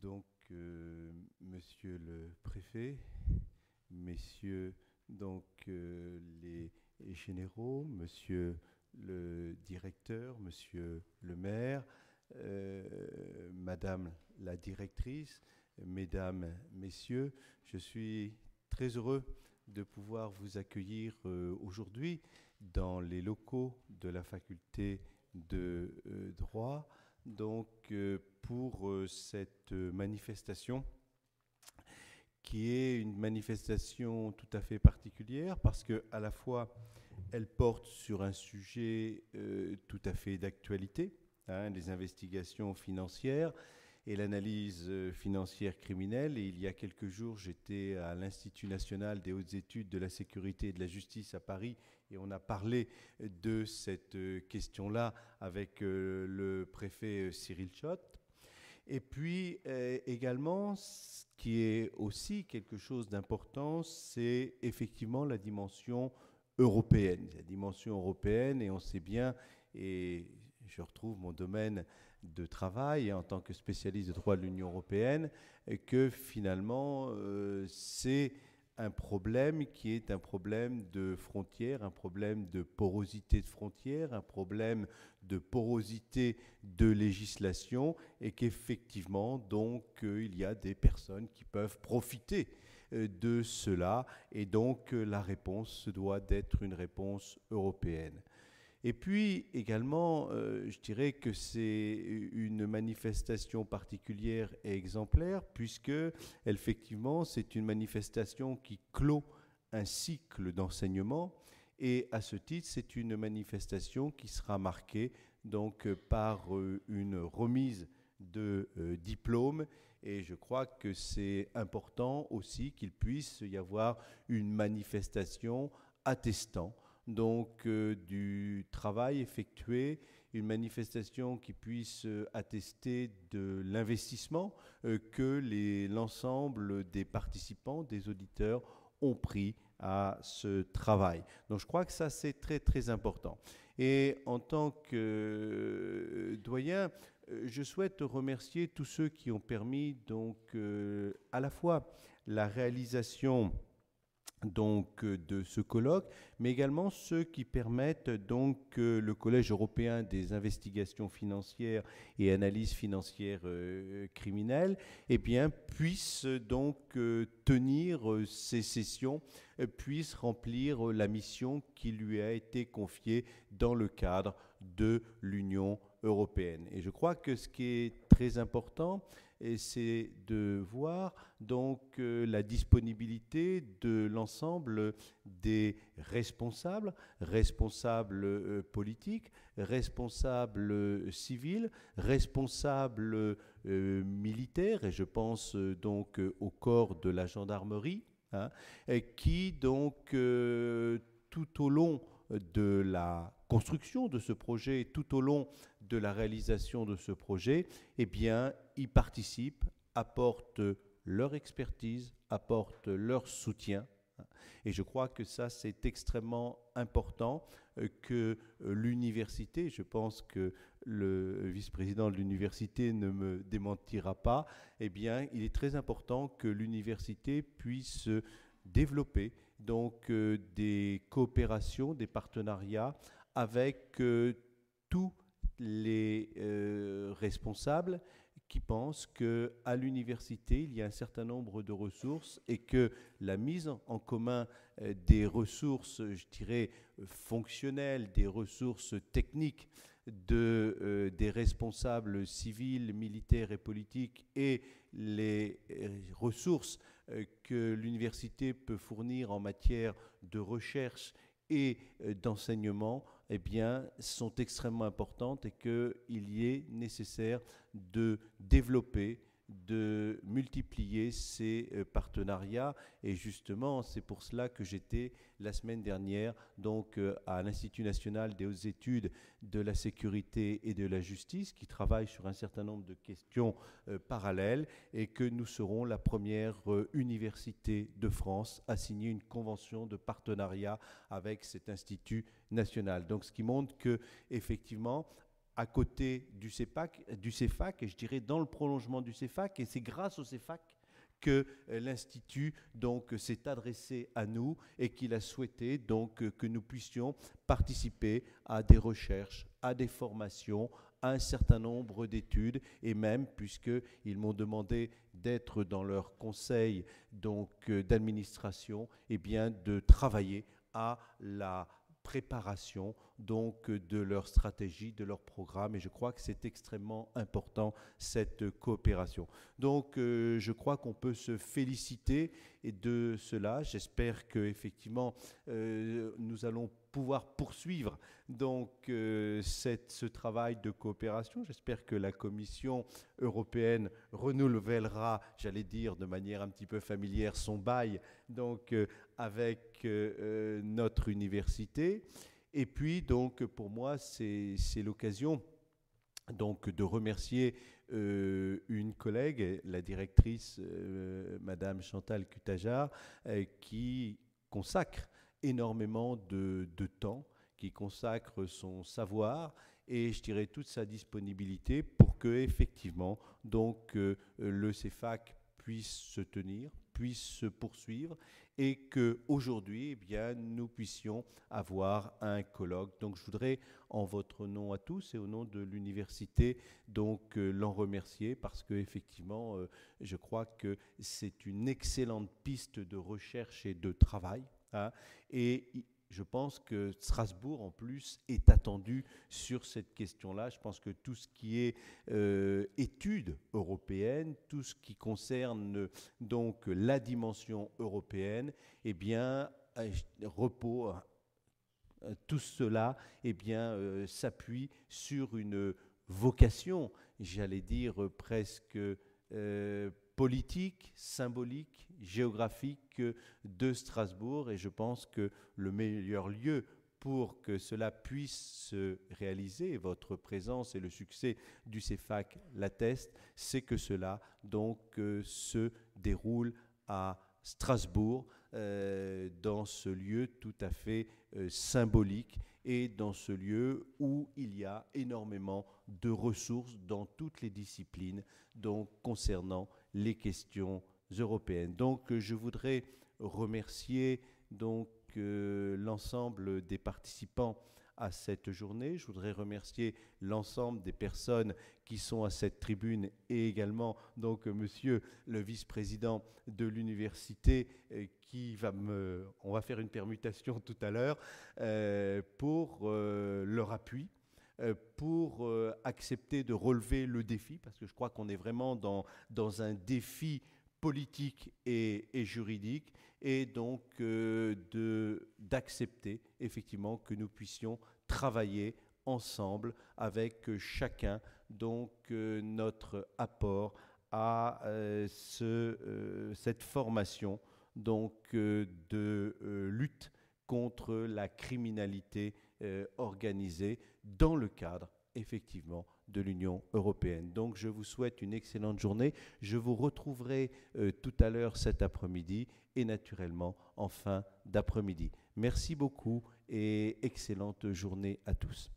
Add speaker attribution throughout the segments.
Speaker 1: Donc, Monsieur le préfet, messieurs les généraux, Monsieur le directeur, Monsieur le maire, Madame la directrice, Mesdames, Messieurs, je suis très heureux de pouvoir vous accueillir aujourd'hui dans les locaux de la faculté de droit, donc pour cette manifestation qui est une manifestation tout à fait particulière parce que à la fois elle porte sur un sujet tout à fait d'actualité, les investigations financières et l'analyse financière criminelle. Et il y a quelques jours, j'étais à l'Institut national des hautes études de la sécurité et de la justice à Paris et on a parlé de cette question-là avec le préfet Cyril Chott. Et puis également, ce qui est aussi quelque chose d'important, c'est effectivement la dimension européenne. La dimension européenne, et on sait bien, et je retrouve mon domaine de travail en tant que spécialiste de droit de l'Union européenne, que finalement c'est un problème qui est un problème de frontières, un problème de porosité de frontières, un problème de porosité de législation et qu'effectivement, donc, il y a des personnes qui peuvent profiter de cela et donc la réponse doit être une réponse européenne. Et puis également, je dirais que c'est une manifestation particulière et exemplaire puisque, effectivement, c'est une manifestation qui clôt un cycle d'enseignement et à ce titre, c'est une manifestation qui sera marquée donc par une remise de diplômes et je crois que c'est important aussi qu'il puisse y avoir une manifestation attestant donc du travail effectué, une manifestation qui puisse attester de l'investissement que l'ensemble des participants, des auditeurs ont pris à ce travail. Donc je crois que ça c'est très très important. Et en tant que doyen, je souhaite remercier tous ceux qui ont permis donc à la fois la réalisation donc de ce colloque, mais également ceux qui permettent donc que le Collège européen des investigations financières et analyses financières criminelles eh bien, puisse donc tenir ces sessions, puisse remplir la mission qui lui a été confiée dans le cadre de l'Union européenne. Et je crois que ce qui est très important, et c'est de voir donc la disponibilité de l'ensemble des responsables politiques, responsables civils, responsables militaires, et je pense donc au corps de la gendarmerie, qui donc tout au long de la construction de ce projet, tout au long de la réalisation de ce projet, eh bien, y participent, apportent leur expertise, apportent leur soutien. Et je crois que ça, c'est extrêmement important que l'université, je pense que le vice-président de l'université ne me démentira pas, eh bien, il est très important que l'université puisse développer donc des coopérations, des partenariats avec tous les responsables qui pensent qu'à l'université, il y a un certain nombre de ressources et que la mise en commun des ressources, je dirais, fonctionnelles, des ressources techniques des responsables civils, militaires et politiques et les ressources que l'université peut fournir en matière de recherche et d'enseignement, eh bien, sont extrêmement importantes et qu'il y est nécessaire de développer, de multiplier ces partenariats. Et justement, c'est pour cela que j'étais la semaine dernière donc, à l'Institut national des hautes études de la sécurité et de la justice, qui travaille sur un certain nombre de questions parallèles, et que nous serons la première université de France à signer une convention de partenariat avec cet Institut national. Donc, ce qui montre que, effectivement, à côté du CEFAC, et je dirais dans le prolongement du CEFAC, et c'est grâce au CEFAC que l'Institut donc s'est adressé à nous et qu'il a souhaité donc que nous puissions participer à des recherches, à des formations, à un certain nombre d'études, et même puisqu'ils m'ont demandé d'être dans leur conseil donc d'administration, et bien de travailler à la préparation donc de leur stratégie, de leur programme, et je crois que c'est extrêmement important cette coopération. Donc je crois qu'on peut se féliciter de cela. J'espère que effectivement nous allons pouvoir poursuivre donc ce travail de coopération. J'espère que la Commission européenne renouvellera, j'allais dire de manière un petit peu familière, son bail donc avec notre université. Et puis donc pour moi c'est l'occasion donc de remercier une collègue, la directrice Madame Chantal Cutajar, qui consacre énormément de temps, qui consacre son savoir et je dirais toute sa disponibilité pour que effectivement donc le CEFAC puisse se tenir, puisse se poursuivre, et qu'aujourd'hui, eh bien, nous puissions avoir un colloque. Donc je voudrais, en votre nom à tous et au nom de l'université, donc l'en remercier, parce qu'effectivement, je crois que c'est une excellente piste de recherche et de travail, hein, et je pense que Strasbourg, en plus, est attendu sur cette question-là. Je pense que tout ce qui est études européennes, tout ce qui concerne donc la dimension européenne, eh bien, tout cela eh bien, s'appuie sur une vocation, j'allais dire presque politique, symbolique, géographique de Strasbourg, et je pense que le meilleur lieu pour que cela puisse se réaliser, votre présence et le succès du CEFAC l'attestent, c'est que cela donc se déroule à Strasbourg, dans ce lieu tout à fait symbolique, et dans ce lieu où il y a énormément de ressources dans toutes les disciplines donc concernant les questions européennes. Donc je voudrais remercier donc l'ensemble des participants à cette journée. Je voudrais remercier l'ensemble des personnes qui sont à cette tribune, et également donc monsieur le vice-président de l'université on va faire une permutation tout à l'heure pour leur appui, pour accepter de relever le défi, parce que je crois qu'on est vraiment dans un défi politique et juridique, et donc d'accepter effectivement que nous puissions travailler ensemble avec chacun donc notre apport à cette formation donc de lutte contre la criminalité organisée dans le cadre effectivement de l'Union européenne. Donc je vous souhaite une excellente journée. Je vous retrouverai tout à l'heure cet après-midi, et naturellement en fin d'après-midi. Merci beaucoup et excellente journée à tous.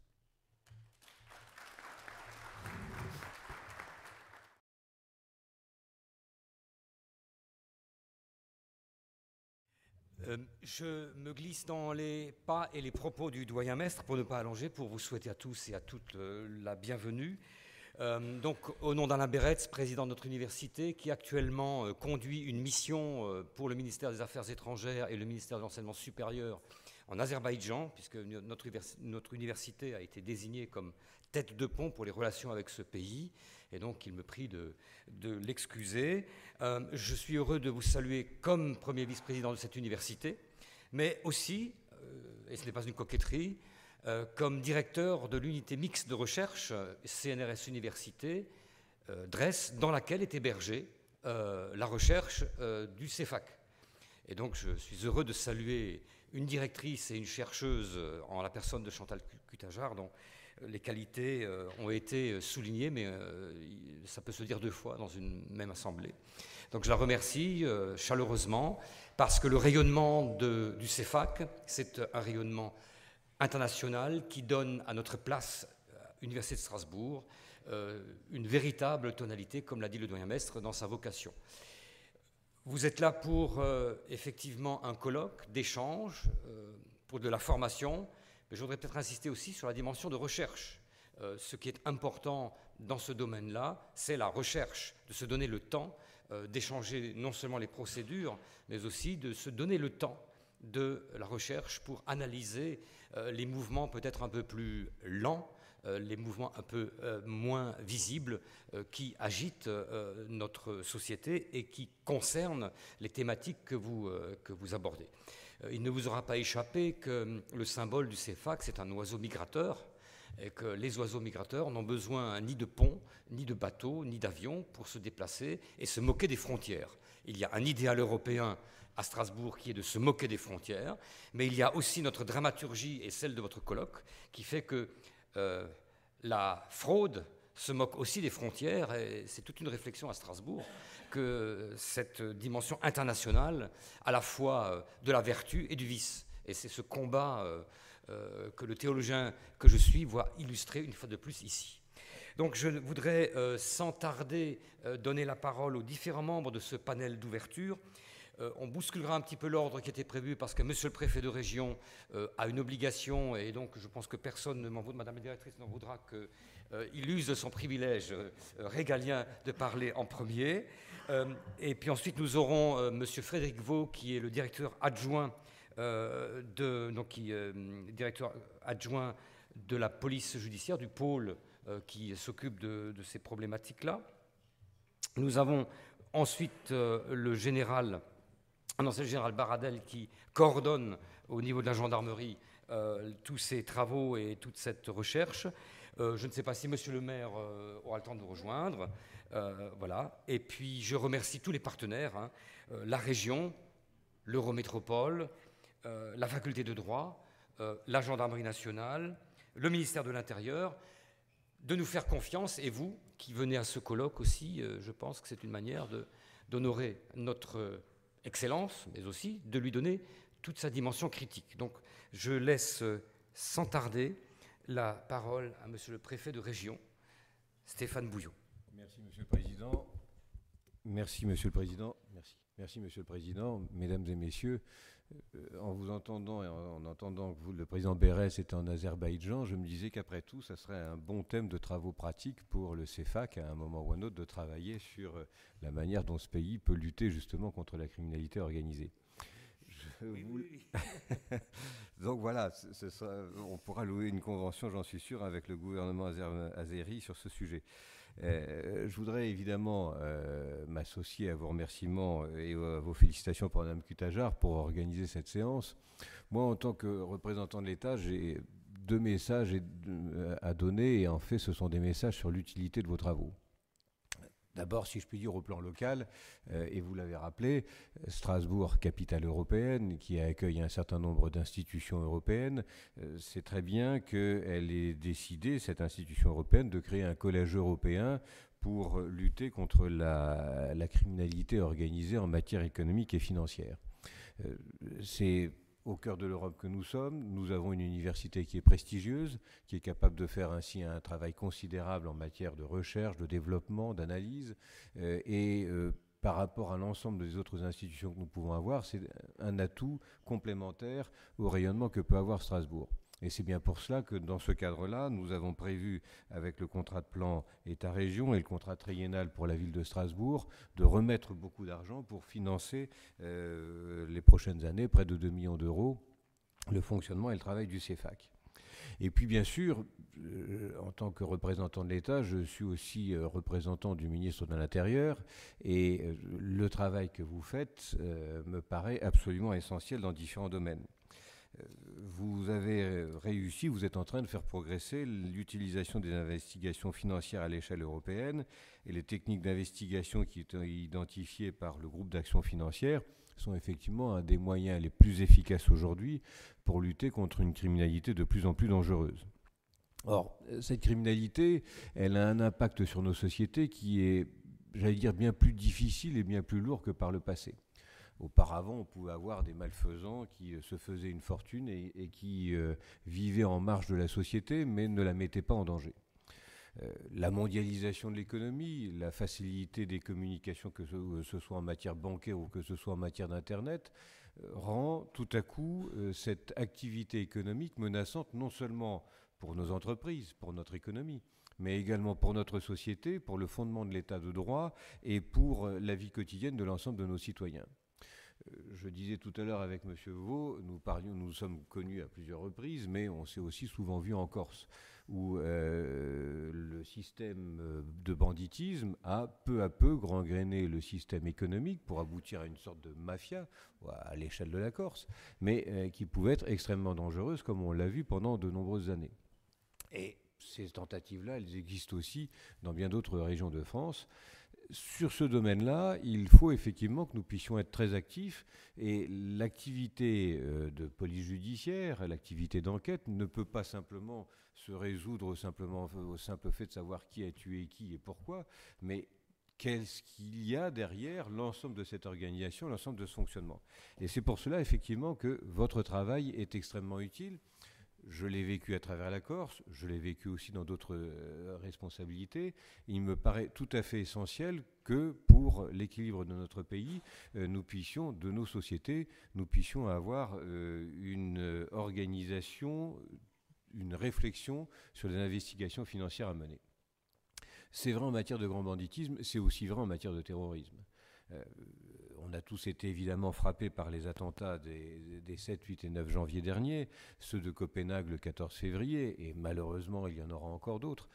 Speaker 2: Je me glisse dans les pas et les propos du doyen maître pour ne pas allonger, pour vous souhaiter à tous et à toutes la bienvenue. Donc, au nom d'Alain Beretz, président de notre université, qui actuellement conduit une mission pour le ministère des Affaires étrangères et le ministère de l'Enseignement supérieur en Azerbaïdjan, puisque notre université a été désignée comme tête de pont pour les relations avec ce pays, et donc il me prie de l'excuser. Je suis heureux de vous saluer comme premier vice-président de cette université, mais aussi, et ce n'est pas une coquetterie, comme directeur de l'unité mixte de recherche CNRS Université, DRES, dans laquelle est hébergée la recherche du CEFAC. Et donc je suis heureux de saluer une directrice et une chercheuse en la personne de Chantal Cutajar, dont les qualités ont été soulignées, mais ça peut se dire deux fois dans une même assemblée. Donc je la remercie chaleureusement, parce que le rayonnement du CEFAC, c'est un rayonnement international qui donne à notre place Université de Strasbourg une véritable tonalité, comme l'a dit le doyen maître, dans sa vocation. Vous êtes là pour effectivement un colloque d'échange, pour de la formation, mais je voudrais peut-être insister aussi sur la dimension de recherche. Ce qui est important dans ce domaine-là, c'est la recherche, de se donner le temps d'échanger non seulement les procédures, mais aussi de se donner le temps de la recherche pour analyser les mouvements peut-être un peu plus lents, les mouvements un peu moins visibles qui agitent notre société et qui concernent les thématiques que vous abordez. Il ne vous aura pas échappé que le symbole du CEFAC, c'est un oiseau migrateur, et que les oiseaux migrateurs n'ont besoin ni de ponts, ni de bateaux, ni d'avions pour se déplacer et se moquer des frontières. Il y a un idéal européen à Strasbourg qui est de se moquer des frontières, mais il y a aussi notre dramaturgie et celle de votre colloque qui fait que la fraude se moque aussi des frontières, et c'est toute une réflexion à Strasbourg que cette dimension internationale, à la fois de la vertu et du vice. Et c'est ce combat que le théologien que je suis voit illustrer une fois de plus ici. Donc je voudrais sans tarder donner la parole aux différents membres de ce panel d'ouverture. On bousculera un petit peu l'ordre qui était prévu parce que monsieur le préfet de région a une obligation, et donc je pense que personne ne m'en voudra, madame la directrice n'en voudra, qu'il use de son privilège régalien de parler en premier. Et puis ensuite nous aurons monsieur Frédéric Vaux qui est le directeur adjoint directeur adjoint de la police judiciaire, du pôle qui s'occupe de ces problématiques-là. Nous avons ensuite le général Baradel qui coordonne au niveau de la gendarmerie tous ces travaux et toute cette recherche. Je ne sais pas si monsieur le maire aura le temps de nous rejoindre. Voilà. Et puis je remercie tous les partenaires, la région, l'Eurométropole, la faculté de droit, la gendarmerie nationale, le ministère de l'Intérieur, de nous faire confiance, et vous qui venez à ce colloque aussi, je pense que c'est une manière d'honorer notre excellence, mais aussi de lui donner toute sa dimension critique. Donc je laisse sans tarder la parole à monsieur le préfet de région, Stéphane Bouillot.
Speaker 3: Merci monsieur le président. Merci monsieur le président. Merci monsieur le président, mesdames et messieurs. En vous entendant et en entendant que le président Berès était en Azerbaïdjan, je me disais qu'après tout, ça serait un bon thème de travaux pratiques pour le CEFAC, à un moment ou un autre, de travailler sur la manière dont ce pays peut lutter justement contre la criminalité organisée. Oui. Donc voilà, on pourra louer une convention, j'en suis sûr, avec le gouvernement azéri sur ce sujet. Je voudrais évidemment m'associer à vos remerciements et à vos félicitations pour Mme Cutajar pour organiser cette séance. Moi, en tant que représentant de l'État, j'ai deux messages à donner, et en fait, ce sont des messages sur l'utilité de vos travaux. D'abord, si je puis dire, au plan local, et vous l'avez rappelé, Strasbourg, capitale européenne, qui accueille un certain nombre d'institutions européennes, c'est très bien qu'elle ait décidé, cette institution européenne, de créer un collège européen pour lutter contre la criminalité organisée en matière économique et financière. C'est au cœur de l'Europe que nous sommes. Nous avons une université qui est prestigieuse, qui est capable de faire ainsi un travail considérable en matière de recherche, de développement, d'analyse. Par rapport à l'ensemble des autres institutions que nous pouvons avoir, c'est un atout complémentaire au rayonnement que peut avoir Strasbourg. Et c'est bien pour cela que dans ce cadre-là, nous avons prévu, avec le contrat de plan État-région et le contrat triennal pour la ville de Strasbourg, de remettre beaucoup d'argent pour financer les prochaines années, près de 2 millions d'euros, le fonctionnement et le travail du CEFAC. Et puis bien sûr, en tant que représentant de l'État, je suis aussi représentant du ministre de l'Intérieur, et le travail que vous faites me paraît absolument essentiel dans différents domaines. Vous avez réussi, vous êtes en train de faire progresser l'utilisation des investigations financières à l'échelle européenne, et les techniques d'investigation qui sont identifiées par le groupe d'action financière sont effectivement un des moyens les plus efficaces aujourd'hui pour lutter contre une criminalité de plus en plus dangereuse. Or, cette criminalité, elle a un impact sur nos sociétés qui est, j'allais dire, bien plus difficile et bien plus lourd que par le passé. Auparavant, on pouvait avoir des malfaisants qui se faisaient une fortune et qui vivaient en marge de la société, mais ne la mettaient pas en danger. La mondialisation de l'économie, la facilité des communications, que ce soit en matière bancaire ou que ce soit en matière d'Internet, rend tout à coup cette activité économique menaçante non seulement pour nos entreprises, pour notre économie, mais également pour notre société, pour le fondement de l'état de droit et pour la vie quotidienne de l'ensemble de nos citoyens. Je disais tout à l'heure avec M. Vaux, nous sommes connus à plusieurs reprises, mais on s'est aussi souvent vu en Corse, où le système de banditisme a peu à peu gangréné le système économique pour aboutir à une sorte de mafia à l'échelle de la Corse, mais qui pouvait être extrêmement dangereuse, comme on l'a vu pendant de nombreuses années. Et ces tentatives-là, elles existent aussi dans bien d'autres régions de France. Sur ce domaine-là, il faut effectivement que nous puissions être très actifs, et l'activité de police judiciaire, l'activité d'enquête ne peut pas simplement se résoudre au simple fait de savoir qui a tué qui et pourquoi, mais qu'est-ce qu'il y a derrière l'ensemble de cette organisation, l'ensemble de ce fonctionnement. Et c'est pour cela effectivement que votre travail est extrêmement utile. Je l'ai vécu à travers la Corse, je l'ai vécu aussi dans d'autres responsabilités. Il me paraît tout à fait essentiel que pour l'équilibre de notre pays, nous puissions, de nos sociétés, nous puissions avoir une organisation, une réflexion sur les investigations financières à mener. C'est vrai en matière de grand banditisme, c'est aussi vrai en matière de terrorisme. On a tous été évidemment frappés par les attentats des 7, 8 et 9 janvier dernier, ceux de Copenhague le 14 février, et malheureusement il y en aura encore d'autres.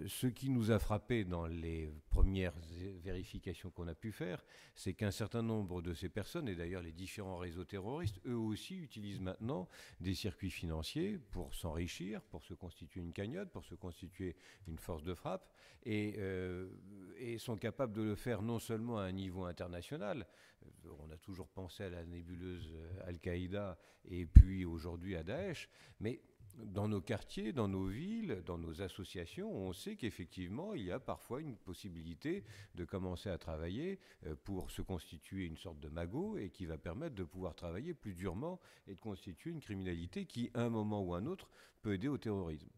Speaker 3: Ce qui nous a frappés dans les premières vérifications qu'on a pu faire, c'est qu'un certain nombre de ces personnes, et d'ailleurs les différents réseaux terroristes, eux aussi utilisent maintenant des circuits financiers pour s'enrichir, pour se constituer une cagnotte, pour se constituer une force de frappe, et sont capables de le faire non seulement à un niveau international. On a toujours pensé à la nébuleuse Al-Qaïda et puis aujourd'hui à Daesh, mais dans nos quartiers, dans nos villes, dans nos associations, on sait qu'effectivement, il y a parfois une possibilité de commencer à travailler pour se constituer une sorte de magot et qui va permettre de pouvoir travailler plus durement et de constituer une criminalité qui, à un moment ou à un autre, peut aider au terrorisme.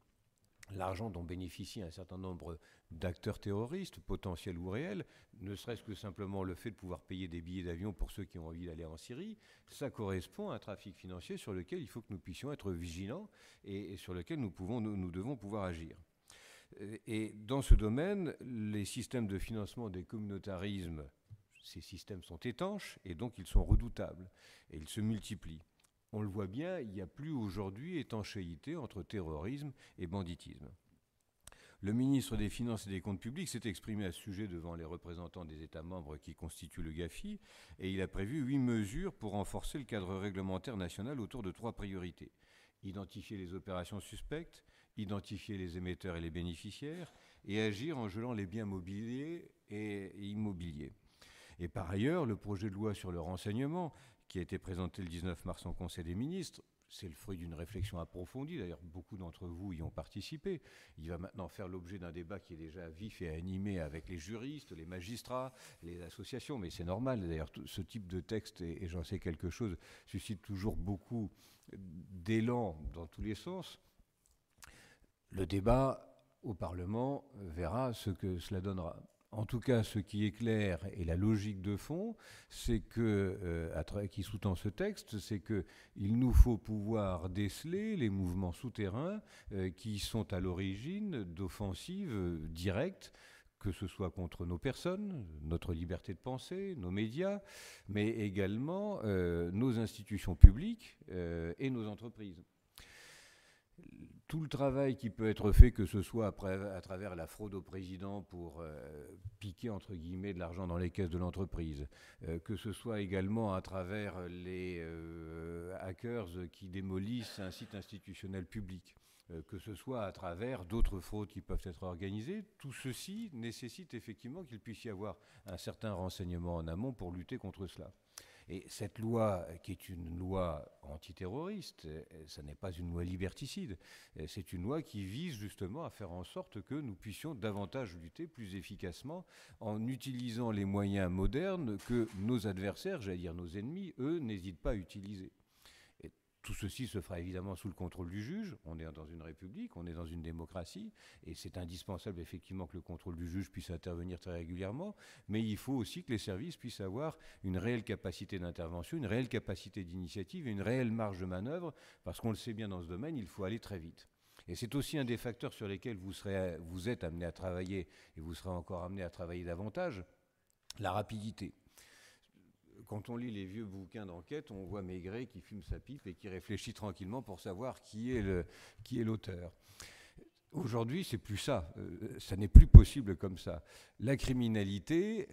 Speaker 3: L'argent dont bénéficient un certain nombre d'acteurs terroristes, potentiels ou réels, ne serait-ce que simplement le fait de pouvoir payer des billets d'avion pour ceux qui ont envie d'aller en Syrie, ça correspond à un trafic financier sur lequel il faut que nous puissions être vigilants et sur lequel nous devons pouvoir agir. Et dans ce domaine, les systèmes de financement des communautarismes, ces systèmes sont étanches et donc ils sont redoutables et ils se multiplient. On le voit bien, il n'y a plus aujourd'hui étanchéité entre terrorisme et banditisme. Le ministre des Finances et des Comptes publics s'est exprimé à ce sujet devant les représentants des États membres qui constituent le GAFI, et il a prévu 8 mesures pour renforcer le cadre réglementaire national autour de 3 priorités. Identifier les opérations suspectes, identifier les émetteurs et les bénéficiaires, et agir en gelant les biens mobiliers et immobiliers. Et par ailleurs, le projet de loi sur le renseignement, qui a été présenté le 19 mars en Conseil des ministres, c'est le fruit d'une réflexion approfondie, d'ailleurs beaucoup d'entre vous y ont participé. Il va maintenant faire l'objet d'un débat qui est déjà vif et animé avec les juristes, les magistrats, les associations, mais c'est normal, d'ailleurs ce type de texte, et j'en sais quelque chose, suscite toujours beaucoup d'élan dans tous les sens. Le débat au Parlement verra ce que cela donnera. En tout cas, ce qui est clair et la logique de fond, c'est que, qui sous-tend ce texte, c'est qu'il nous faut pouvoir déceler les mouvements souterrains qui sont à l'origine d'offensives directes, que ce soit contre nos personnes, notre liberté de penser, nos médias, mais également nos institutions publiques et nos entreprises. Tout le travail qui peut être fait, que ce soit à travers la fraude au président pour piquer, entre guillemets, de l'argent dans les caisses de l'entreprise, que ce soit également à travers les hackers qui démolissent un site institutionnel public, que ce soit à travers d'autres fraudes qui peuvent être organisées, tout ceci nécessite effectivement qu'il puisse y avoir un certain renseignement en amont pour lutter contre cela. Et cette loi, qui est une loi antiterroriste, ce n'est pas une loi liberticide, c'est une loi qui vise justement à faire en sorte que nous puissions davantage lutter plus efficacement en utilisant les moyens modernes que nos adversaires, j'allais dire nos ennemis, eux, n'hésitent pas à utiliser. Et Tout ceci se fera évidemment sous le contrôle du juge. On est dans une république, on est dans une démocratie, et c'est indispensable effectivement que le contrôle du juge puisse intervenir très régulièrement, mais il faut aussi que les services puissent avoir une réelle capacité d'intervention, une réelle capacité d'initiative et une réelle marge de manœuvre, parce qu'on le sait bien dans ce domaine, il faut aller très vite. Et c'est aussi un des facteurs sur lesquels vous êtes amené à travailler, et vous serez encore amené à travailler davantage, la rapidité. Quand on lit les vieux bouquins d'enquête, on voit Maigret qui fume sa pipe et qui réfléchit tranquillement pour savoir qui est l'auteur. Aujourd'hui, c'est plus ça. Ça n'est plus possible comme ça. La criminalité,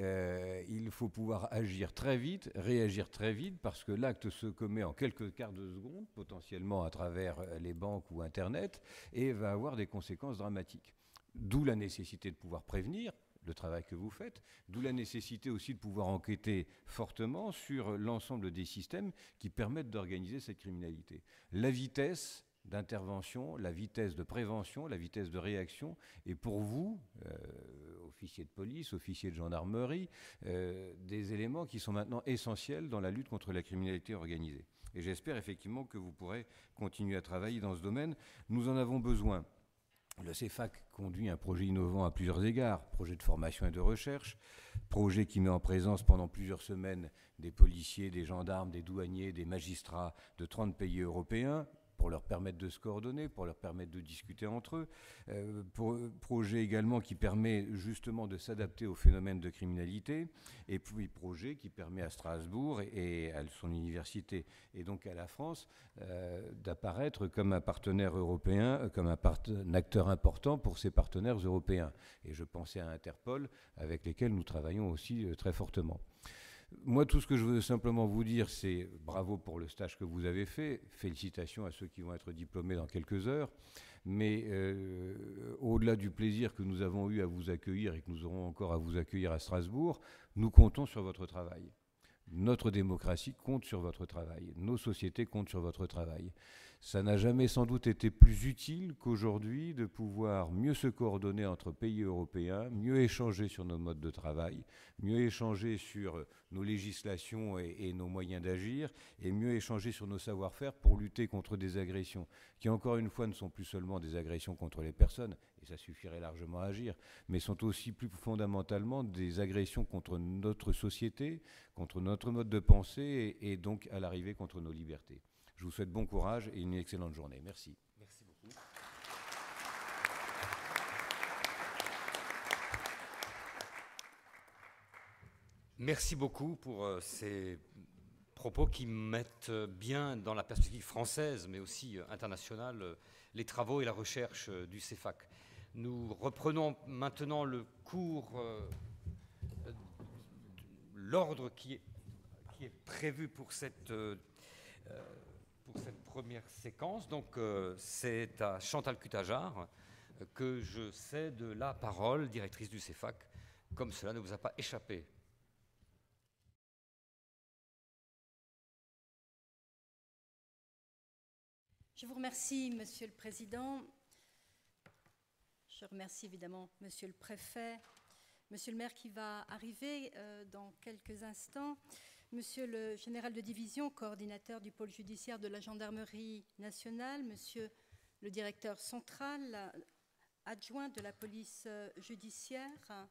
Speaker 3: il faut pouvoir agir très vite, réagir très vite, parce que l'acte se commet en quelques quarts de seconde, potentiellement à travers les banques ou Internet, et va avoir des conséquences dramatiques. D'où la nécessité de pouvoir prévenir, le travail que vous faites, d'où la nécessité aussi de pouvoir enquêter fortement sur l'ensemble des systèmes qui permettent d'organiser cette criminalité. La vitesse d'intervention, la vitesse de prévention, la vitesse de réaction, et pour vous, officiers de police, officiers de gendarmerie, des éléments qui sont maintenant essentiels dans la lutte contre la criminalité organisée. Et j'espère effectivement que vous pourrez continuer à travailler dans ce domaine. Nous en avons besoin. Le CEFAC conduit un projet innovant à plusieurs égards, projet de formation et de recherche, projet qui met en présence pendant plusieurs semaines des policiers, des gendarmes, des douaniers, des magistrats de 30 pays européens, pour leur permettre de se coordonner, pour leur permettre de discuter entre eux. Projet également qui permet justement de s'adapter aux phénomènes de criminalité. Et puis projet qui permet à Strasbourg et à son université et donc à la France d'apparaître comme un partenaire européen, comme un acteur important pour ses partenaires européens. Et je pensais à Interpol, avec lesquels nous travaillons aussi très fortement. Moi, tout ce que je veux simplement vous dire, c'est bravo pour le stage que vous avez fait, félicitations à ceux qui vont être diplômés dans quelques heures, mais au-delà du plaisir que nous avons eu à vous accueillir et que nous aurons encore à vous accueillir à Strasbourg, nous comptons sur votre travail. Notre démocratie compte sur votre travail, nos sociétés comptent sur votre travail. Ça n'a jamais sans doute été plus utile qu'aujourd'hui de pouvoir mieux se coordonner entre pays européens, mieux échanger sur nos modes de travail, mieux échanger sur nos législations et nos moyens d'agir, et mieux échanger sur nos savoir-faire pour lutter contre des agressions, qui encore une fois ne sont plus seulement des agressions contre les personnes, et ça suffirait largement à agir, mais sont aussi plus fondamentalement des agressions contre notre société, contre notre mode de pensée, et donc à l'arrivée contre nos libertés. Je vous souhaite bon courage et une excellente journée. Merci.
Speaker 2: Merci beaucoup. Merci beaucoup pour ces propos qui mettent bien dans la perspective française, mais aussi internationale, les travaux et la recherche du CEFAC. Nous reprenons maintenant le cours, l'ordre qui est prévu pour cette première séquence. Donc c'est à Chantal Cutajar que je cède la parole, directrice du CEFAC, comme cela ne vous a pas échappé.
Speaker 4: Je vous remercie, Monsieur le Président. Je remercie évidemment Monsieur le Préfet, Monsieur le maire qui va arriver dans quelques instants, Monsieur le général de division, coordinateur du pôle judiciaire de la gendarmerie nationale, Monsieur le directeur central, adjoint de la police judiciaire.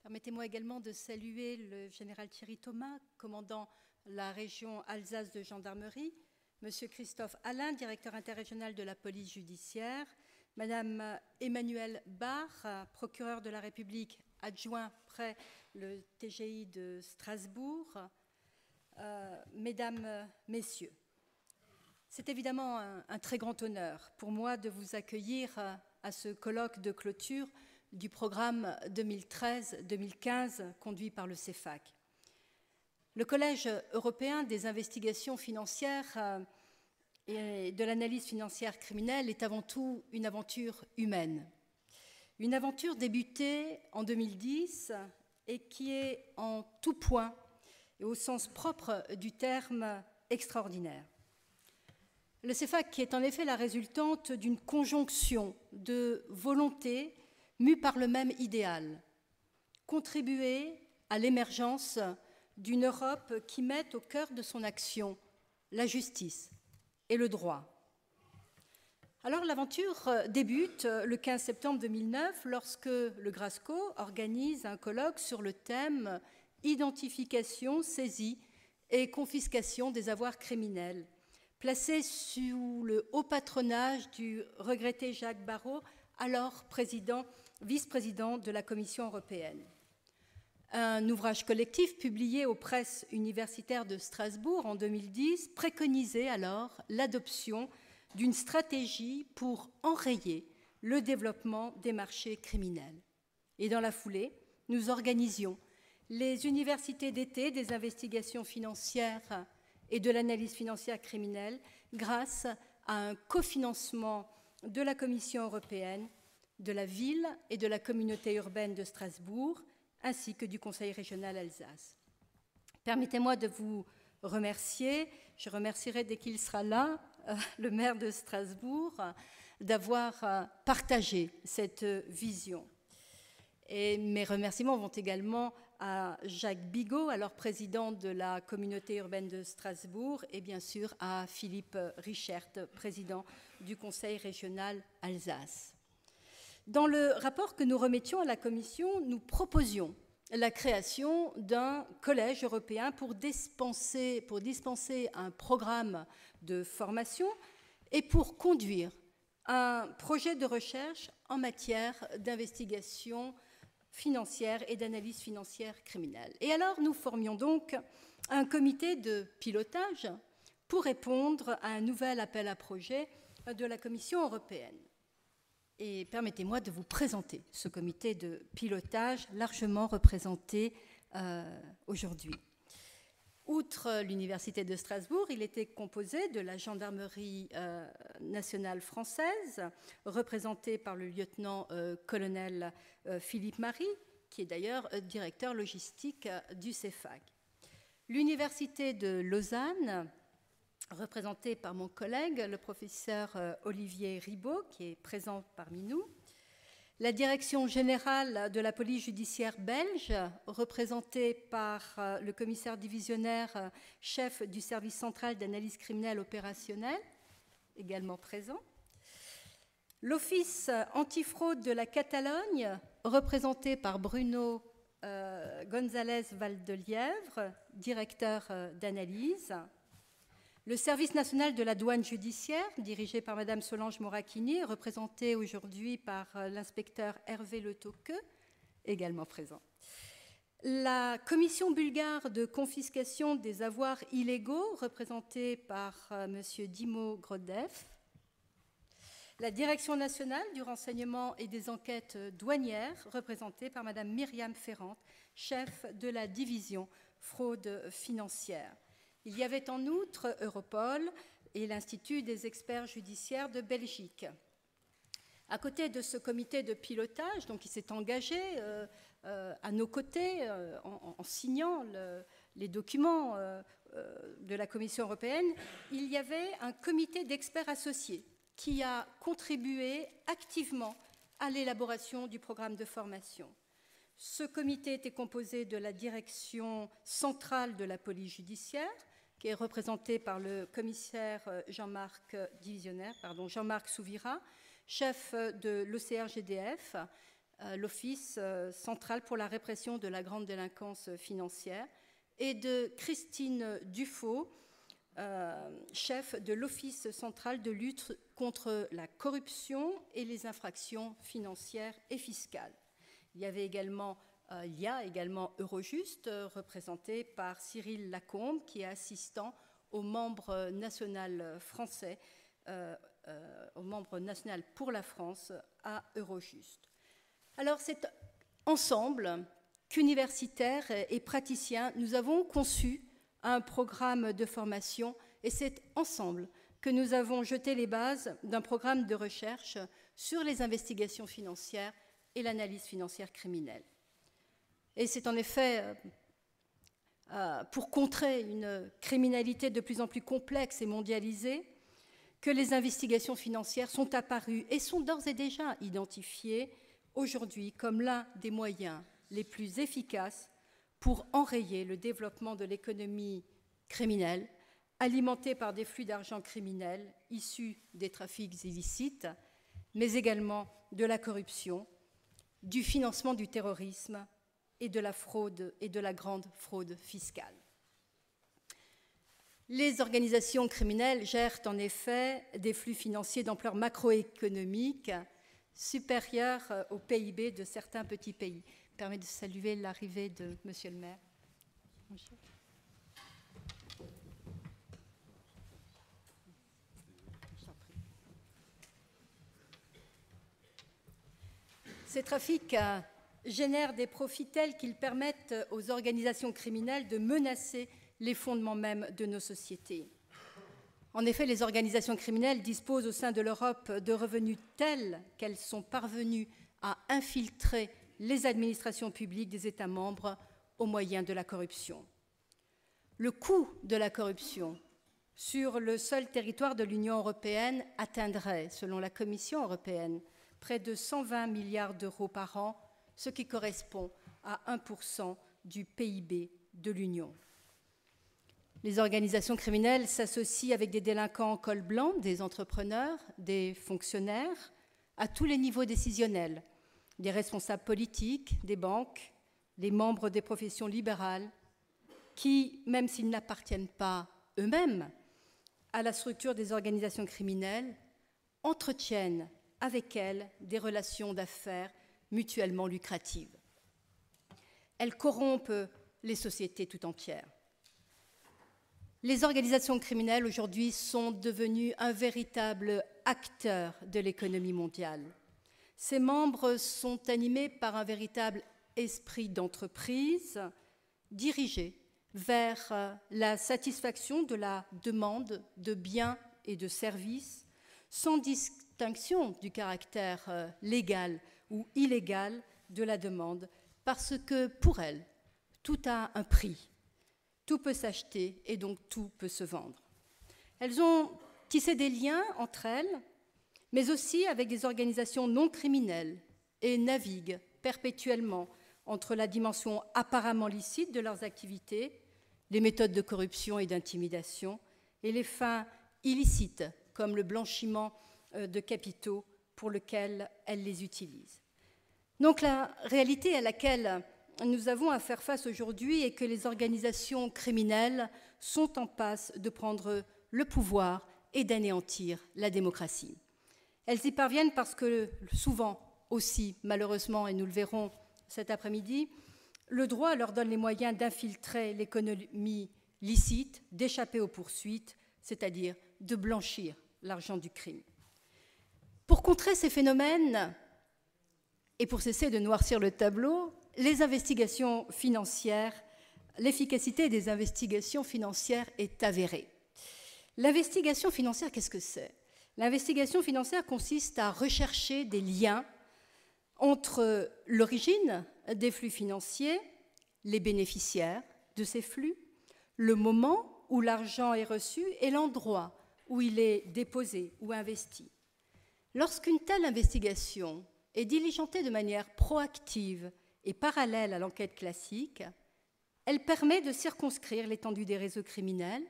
Speaker 4: Permettez-moi également de saluer le général Thierry Thomas, commandant la région Alsace de gendarmerie, Monsieur Christophe Alain, directeur interrégional de la police judiciaire, Madame Emmanuelle Barre, procureur de la République adjoint près le TGI de Strasbourg, Mesdames, Messieurs. C'est évidemment un très grand honneur pour moi de vous accueillir à ce colloque de clôture du programme 2013-2015 conduit par le CEFAC. Le Collège européen des investigations financières et de l'analyse financière criminelle est avant tout une aventure humaine. Une aventure débutée en 2010 et qui est en tout point et au sens propre du terme extraordinaire. Le CEFAC qui est en effet la résultante d'une conjonction de volontés mues par le même idéal, contribuer à l'émergence d'une Europe qui met au cœur de son action la justice, et le droit. Alors l'aventure débute le 15 septembre 2009 lorsque le Grasco organise un colloque sur le thème « Identification, saisie et confiscation des avoirs criminels », placé sous le haut patronage du regretté Jacques Barrot, alors vice-président de la Commission européenne. Un ouvrage collectif publié aux presses universitaires de Strasbourg en 2010 préconisait alors l'adoption d'une stratégie pour enrayer le développement des marchés criminels. Et dans la foulée, nous organisions les universités d'été des investigations financières et de l'analyse financière criminelle grâce à un cofinancement de la Commission européenne, de la ville et de la communauté urbaine de Strasbourg, ainsi que du Conseil régional Alsace. Permettez-moi de vous remercier, je remercierai dès qu'il sera là, le maire de Strasbourg, d'avoir partagé cette vision. Et mes remerciements vont également à Jacques Bigot, alors président de la communauté urbaine de Strasbourg, et bien sûr à Philippe Richert, président du Conseil régional Alsace. Dans le rapport que nous remettions à la Commission, nous proposions la création d'un collège européen pour dispenser un programme de formation et pour conduire un projet de recherche en matière d'investigation financière et d'analyse financière criminelle. Et alors, nous formions donc un comité de pilotage pour répondre à un nouvel appel à projet de la Commission européenne. Et permettez-moi de vous présenter ce comité de pilotage largement représenté aujourd'hui. Outre l'Université de Strasbourg, il était composé de la gendarmerie nationale française, représentée par le lieutenant-colonel Philippe Marie, qui est d'ailleurs directeur logistique du CEFAC. L'Université de Lausanne, représentée par mon collègue, le professeur Olivier Ribaud, qui est présent parmi nous. La direction générale de la police judiciaire belge, représentée par le commissaire divisionnaire chef du service central d'analyse criminelle opérationnelle, également présent. L'Office antifraude de la Catalogne, représenté par Bruno González Valdelièvre, directeur d'analyse. Le service national de la douane judiciaire, dirigé par Mme Solange Moracchini, représenté aujourd'hui par l'inspecteur Hervé Le Toque, également présent. La commission bulgare de confiscation des avoirs illégaux, représentée par M. Dimo Grodev. La direction nationale du renseignement et des enquêtes douanières, représentée par Mme Myriam Ferrand, chef de la division fraude financière. Il y avait en outre Europol et l'Institut des experts judiciaires de Belgique. À côté de ce comité de pilotage, donc, qui s'est engagé à nos côtés en signant les documents de la Commission européenne, il y avait un comité d'experts associés qui a contribué activement à l'élaboration du programme de formation. Ce comité était composé de la direction centrale de la police judiciaire, qui est représenté par le commissaire Jean-Marc Souvira, chef de l'OCRGDF, l'Office central pour la répression de la grande délinquance financière, et de Christine Dufaux, chef de l'Office central de lutte contre la corruption et les infractions financières et fiscales. Il y a également Eurojust, représenté par Cyril Lacombe, qui est assistant au membre national français, au membre national pour la France à Eurojust. Alors, c'est ensemble qu'universitaires et praticiens, nous avons conçu un programme de formation et c'est ensemble que nous avons jeté les bases d'un programme de recherche sur les investigations financières et l'analyse financière criminelle. Et c'est en effet pour contrer une criminalité de plus en plus complexe et mondialisée que les investigations financières sont apparues et sont d'ores et déjà identifiées aujourd'hui comme l'un des moyens les plus efficaces pour enrayer le développement de l'économie criminelle alimentés par des flux d'argent criminels issus des trafics illicites, mais également de la corruption, du financement du terrorisme et de la fraude et de la grande fraude fiscale. Les organisations criminelles gèrent en effet des flux financiers d'ampleur macroéconomique supérieurs au PIB de certains petits pays. Je me permets de saluer l'arrivée de Monsieur le maire. Bonjour. Ces trafics génèrent des profits tels qu'ils permettent aux organisations criminelles de menacer les fondements mêmes de nos sociétés. En effet, les organisations criminelles disposent au sein de l'Europe de revenus tels qu'elles sont parvenues à infiltrer les administrations publiques des États membres au moyen de la corruption. Le coût de la corruption sur le seul territoire de l'Union européenne atteindrait, selon la Commission européenne, près de 120 milliards d'euros par an, ce qui correspond à 1% du PIB de l'Union. Les organisations criminelles s'associent avec des délinquants en col blanc, des entrepreneurs, des fonctionnaires, à tous les niveaux décisionnels, des responsables politiques, des banques, des membres des professions libérales, qui, même s'ils n'appartiennent pas eux-mêmes à la structure des organisations criminelles, entretiennent avec elles des relations d'affaires mutuellement lucratives. Elles corrompent les sociétés tout entières. Les organisations criminelles aujourd'hui sont devenues un véritable acteur de l'économie mondiale. Ses membres sont animés par un véritable esprit d'entreprise dirigé vers la satisfaction de la demande de biens et de services sans distinction du caractère légal ou illégal de la demande, parce que pour elles, tout a un prix. Tout peut s'acheter et donc tout peut se vendre. Elles ont tissé des liens entre elles, mais aussi avec des organisations non criminelles et naviguent perpétuellement entre la dimension apparemment licite de leurs activités, les méthodes de corruption et d'intimidation, et les fins illicites comme le blanchiment de capitaux pour lequel elles les utilisent. Donc la réalité à laquelle nous avons à faire face aujourd'hui est que les organisations criminelles sont en passe de prendre le pouvoir et d'anéantir la démocratie. Elles y parviennent parce que souvent aussi, malheureusement, et nous le verrons cet après-midi, le droit leur donne les moyens d'infiltrer l'économie licite, d'échapper aux poursuites, c'est-à-dire de blanchir l'argent du crime. Pour contrer ces phénomènes et pour cesser de noircir le tableau, les investigations financières, l'efficacité des investigations financières est avérée. L'investigation financière, qu'est-ce que c'est? L'investigation financière consiste à rechercher des liens entre l'origine des flux financiers, les bénéficiaires de ces flux, le moment où l'argent est reçu et l'endroit où il est déposé ou investi. Lorsqu'une telle investigation est diligentée de manière proactive et parallèle à l'enquête classique, elle permet de circonscrire l'étendue des réseaux criminels,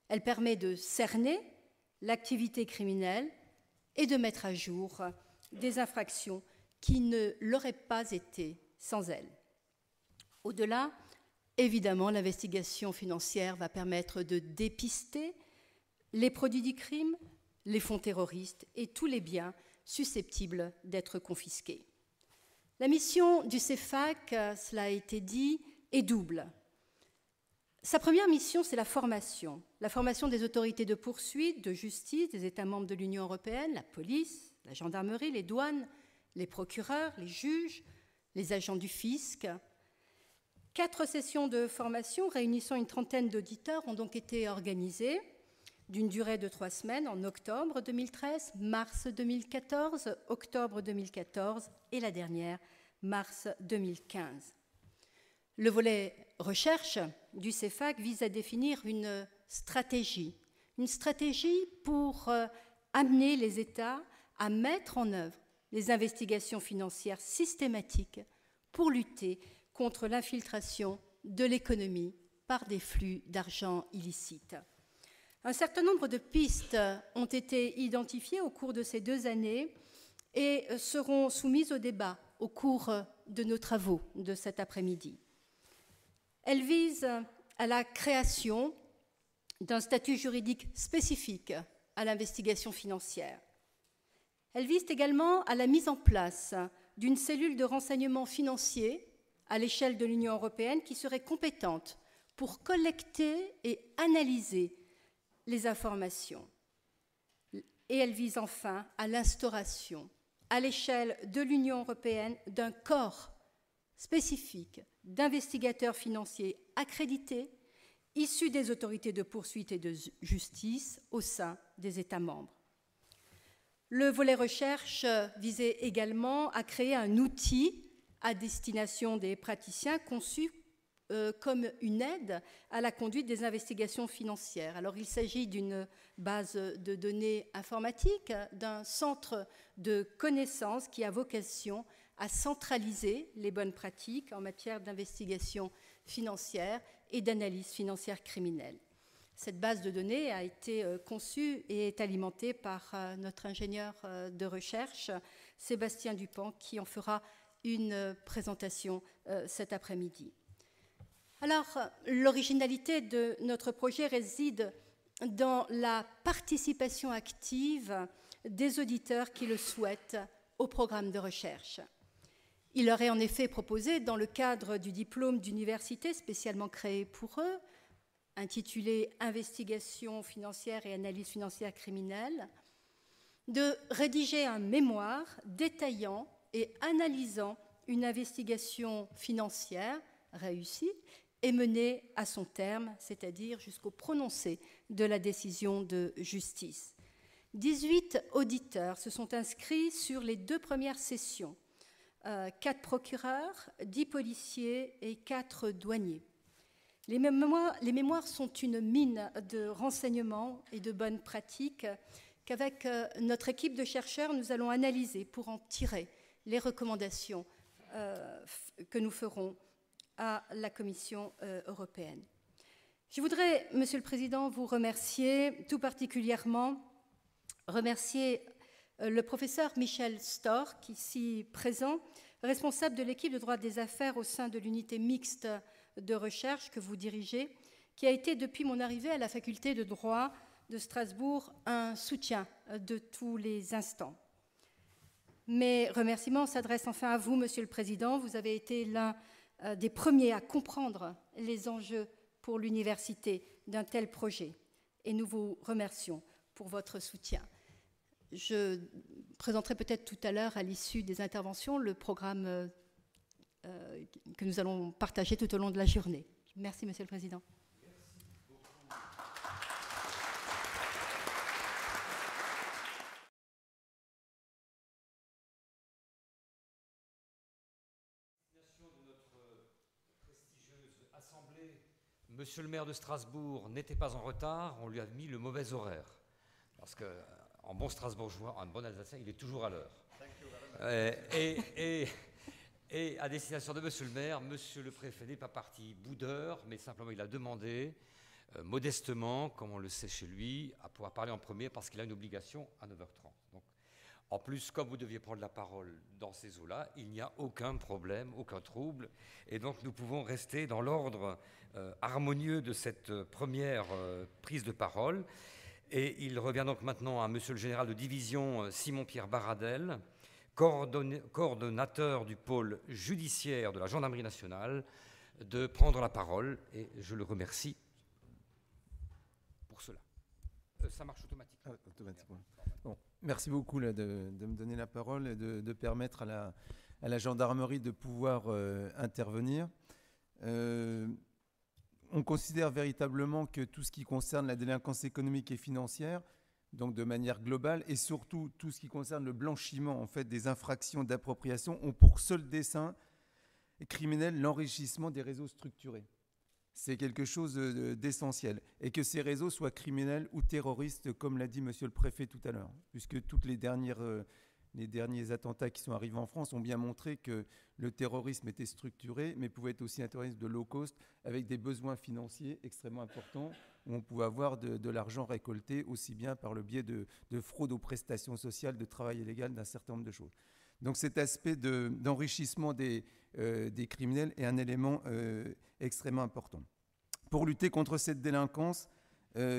Speaker 4: elle permet de cerner l'activité criminelle et de mettre à jour des infractions qui ne l'auraient pas été sans elle. Au-delà, évidemment, l'investigation financière va permettre de dépister les produits du crime, les fonds terroristes et tous les biens susceptibles d'être confisqués. La mission du CEFAC, cela a été dit, est double. Sa première mission, c'est la formation des autorités de poursuite, de justice, des États membres de l'Union européenne, la police, la gendarmerie, les douanes, les procureurs, les juges, les agents du fisc. 4 sessions de formation réunissant une trentaine d'auditeurs ont donc été organisées d'une durée de 3 semaines en octobre 2013, mars 2014, octobre 2014 et la dernière, mars 2015. Le volet recherche du CEFAC vise à définir une stratégie pour amener les États à mettre en œuvre les investigations financières systématiques pour lutter contre l'infiltration de l'économie par des flux d'argent illicites. Un certain nombre de pistes ont été identifiées au cours de ces 2 années et seront soumises au débat au cours de nos travaux de cet après-midi. Elles visent à la création d'un statut juridique spécifique à l'investigation financière. Elles visent également à la mise en place d'une cellule de renseignement financier à l'échelle de l'Union européenne qui serait compétente pour collecter et analyser les informations. Et elle vise enfin à l'instauration, à l'échelle de l'Union européenne, d'un corps spécifique d'investigateurs financiers accrédités, issus des autorités de poursuite et de justice au sein des États membres. Le volet recherche visait également à créer un outil à destination des praticiens conçu comme une aide à la conduite des investigations financières. Alors, il s'agit d'une base de données informatique, d'un centre de connaissances qui a vocation à centraliser les bonnes pratiques en matière d'investigation financière et d'analyse financière criminelle. Cette base de données a été conçue et est alimentée par notre ingénieur de recherche, Sébastien Dupont, qui en fera une présentation cet après-midi. Alors, l'originalité de notre projet réside dans la participation active des auditeurs qui le souhaitent au programme de recherche. Il leur est en effet proposé, dans le cadre du diplôme d'université spécialement créé pour eux, intitulé « Investigation financière et analyse financière criminelle », de rédiger un mémoire détaillant et analysant une investigation financière réussie et menée à son terme, c'est-à-dire jusqu'au prononcé de la décision de justice. 18 auditeurs se sont inscrits sur les 2 premières sessions, 4 procureurs, 10 policiers et 4 douaniers. Les mémoires sont une mine de renseignements et de bonnes pratiques qu'avec notre équipe de chercheurs, nous allons analyser pour en tirer les recommandations que nous ferons à la Commission européenne. Je voudrais, Monsieur le Président, vous remercier, tout particulièrement remercier le professeur Michel Storck, ici présent, responsable de l'équipe de droit des affaires au sein de l'unité mixte de recherche que vous dirigez, qui a été, depuis mon arrivée à la faculté de droit de Strasbourg, un soutien de tous les instants. Mes remerciements s'adressent enfin à vous, Monsieur le Président. Vous avez été l'un des premiers à comprendre les enjeux pour l'université d'un tel projet, et nous vous remercions pour votre soutien. Je présenterai peut-être tout à l'heure, à l'issue des interventions, le programme que nous allons partager tout au long de la journée. Merci, Monsieur le Président.
Speaker 2: Monsieur le maire de Strasbourg n'était pas en retard, on lui a mis le mauvais horaire. Parce qu'en bon strasbourgeois, en bon alsacien, il est toujours à l'heure. Et à destination de monsieur le maire, monsieur le préfet n'est pas parti boudeur, mais simplement il a demandé, modestement, comme on le sait chez lui, à pouvoir parler en premier parce qu'il a une obligation à 9h30. Donc, en plus, comme vous deviez prendre la parole dans ces eaux-là, il n'y a aucun problème, aucun trouble. Et donc, nous pouvons rester dans l'ordre harmonieux de cette première prise de parole. Et il revient donc maintenant à monsieur le général de division Simon-Pierre Baradel, coordonnateur du pôle judiciaire de la gendarmerie nationale, de prendre la parole. Et je le remercie pour cela. Ça marche automatiquement.
Speaker 5: Automatiquement. Bon, merci beaucoup là, de me donner la parole et de permettre à la gendarmerie de pouvoir intervenir. On considère véritablement que tout ce qui concerne la délinquance économique et financière, donc de manière globale, et surtout tout ce qui concerne le blanchiment en fait, des infractions d'appropriation, ont pour seul dessein criminel l'enrichissement des réseaux structurés. C'est quelque chose d'essentiel. Et que ces réseaux soient criminels ou terroristes, comme l'a dit monsieur le préfet tout à l'heure, puisque toutes les dernières les derniers attentats qui sont arrivés en France ont bien montré que le terrorisme était structuré, mais pouvait être aussi un terrorisme de low cost, avec des besoins financiers extrêmement importants, où on pouvait avoir de l'argent récolté, aussi bien par le biais de fraude aux prestations sociales, de travail illégal, d'un certain nombre de choses. Donc cet aspect d'enrichissement des criminels est un élément extrêmement important. Pour lutter contre cette délinquance,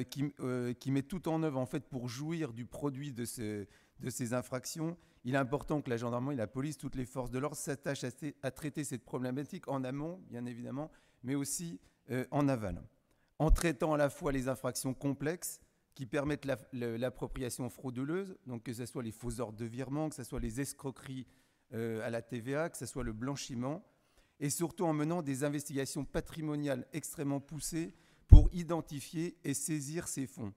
Speaker 5: qui met tout en œuvre en fait, pour jouir du produit de ces infractions, il est important que la gendarmerie, la police, toutes les forces de l'ordre s'attachent à traiter cette problématique en amont, bien évidemment, mais aussi en aval, en traitant à la fois les infractions complexes qui permettent l'appropriation frauduleuse, donc que ce soit les faux ordres de virement, que ce soit les escroqueries à la TVA, que ce soit le blanchiment, et surtout en menant des investigations patrimoniales extrêmement poussées pour identifier et saisir ces fonds.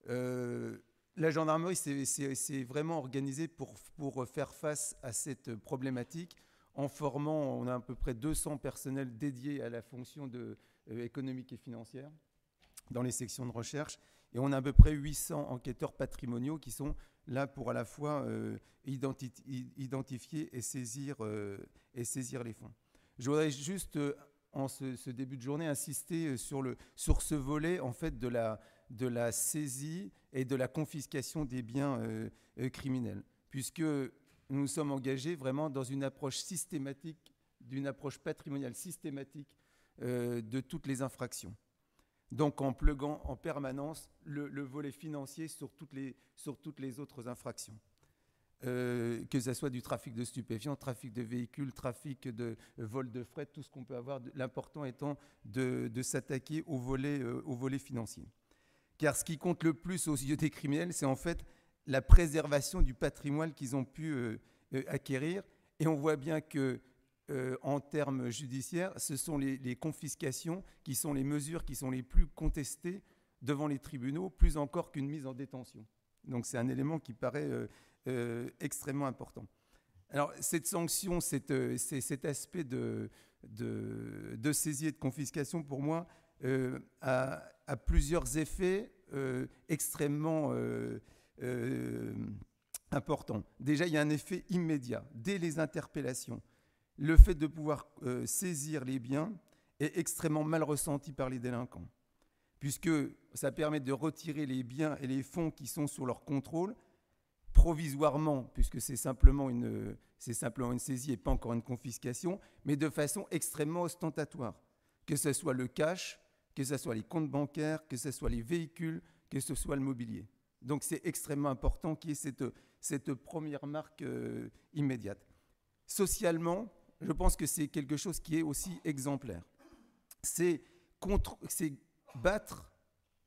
Speaker 5: La gendarmerie s'est vraiment organisée pour faire face à cette problématique en formant, on a à peu près 200 personnels dédiés à la fonction économique et financière dans les sections de recherche, et on a à peu près 800 enquêteurs patrimoniaux qui sont là pour à la fois identifier et saisir les fonds. Je voudrais juste, en ce début de journée, insister sur ce volet en fait, de la saisie et de la confiscation des biens criminels, puisque nous sommes engagés vraiment dans une approche systématique, d'une approche patrimoniale systématique de toutes les infractions. Donc en pluguant en permanence le volet financier sur toutes les autres infractions. Que ce soit du trafic de stupéfiants, trafic de véhicules, trafic de vol de fret, tout ce qu'on peut avoir, l'important étant de s'attaquer au volet financier. Car ce qui compte le plus aux yeux des criminels, c'est en fait la préservation du patrimoine qu'ils ont pu acquérir. Et on voit bien que en termes judiciaires, ce sont les confiscations qui sont les mesures qui sont les plus contestées devant les tribunaux, plus encore qu'une mise en détention. Donc c'est un élément qui paraît extrêmement important. Alors cette sanction, cet aspect de saisie et de confiscation, pour moi, a plusieurs effets extrêmement importants. Déjà, il y a un effet immédiat. Dès les interpellations, le fait de pouvoir saisir les biens est extrêmement mal ressenti par les délinquants, puisque ça permet de retirer les biens et les fonds qui sont sous leur contrôle, provisoirement, puisque c'est simplement une saisie et pas encore une confiscation, mais de façon extrêmement ostentatoire, que ce soit le cash, que ce soit les comptes bancaires, que ce soit les véhicules, que ce soit le mobilier. Donc c'est extrêmement important qu'il y ait cette première marque immédiate. Socialement, je pense que c'est quelque chose qui est aussi exemplaire. C'est battre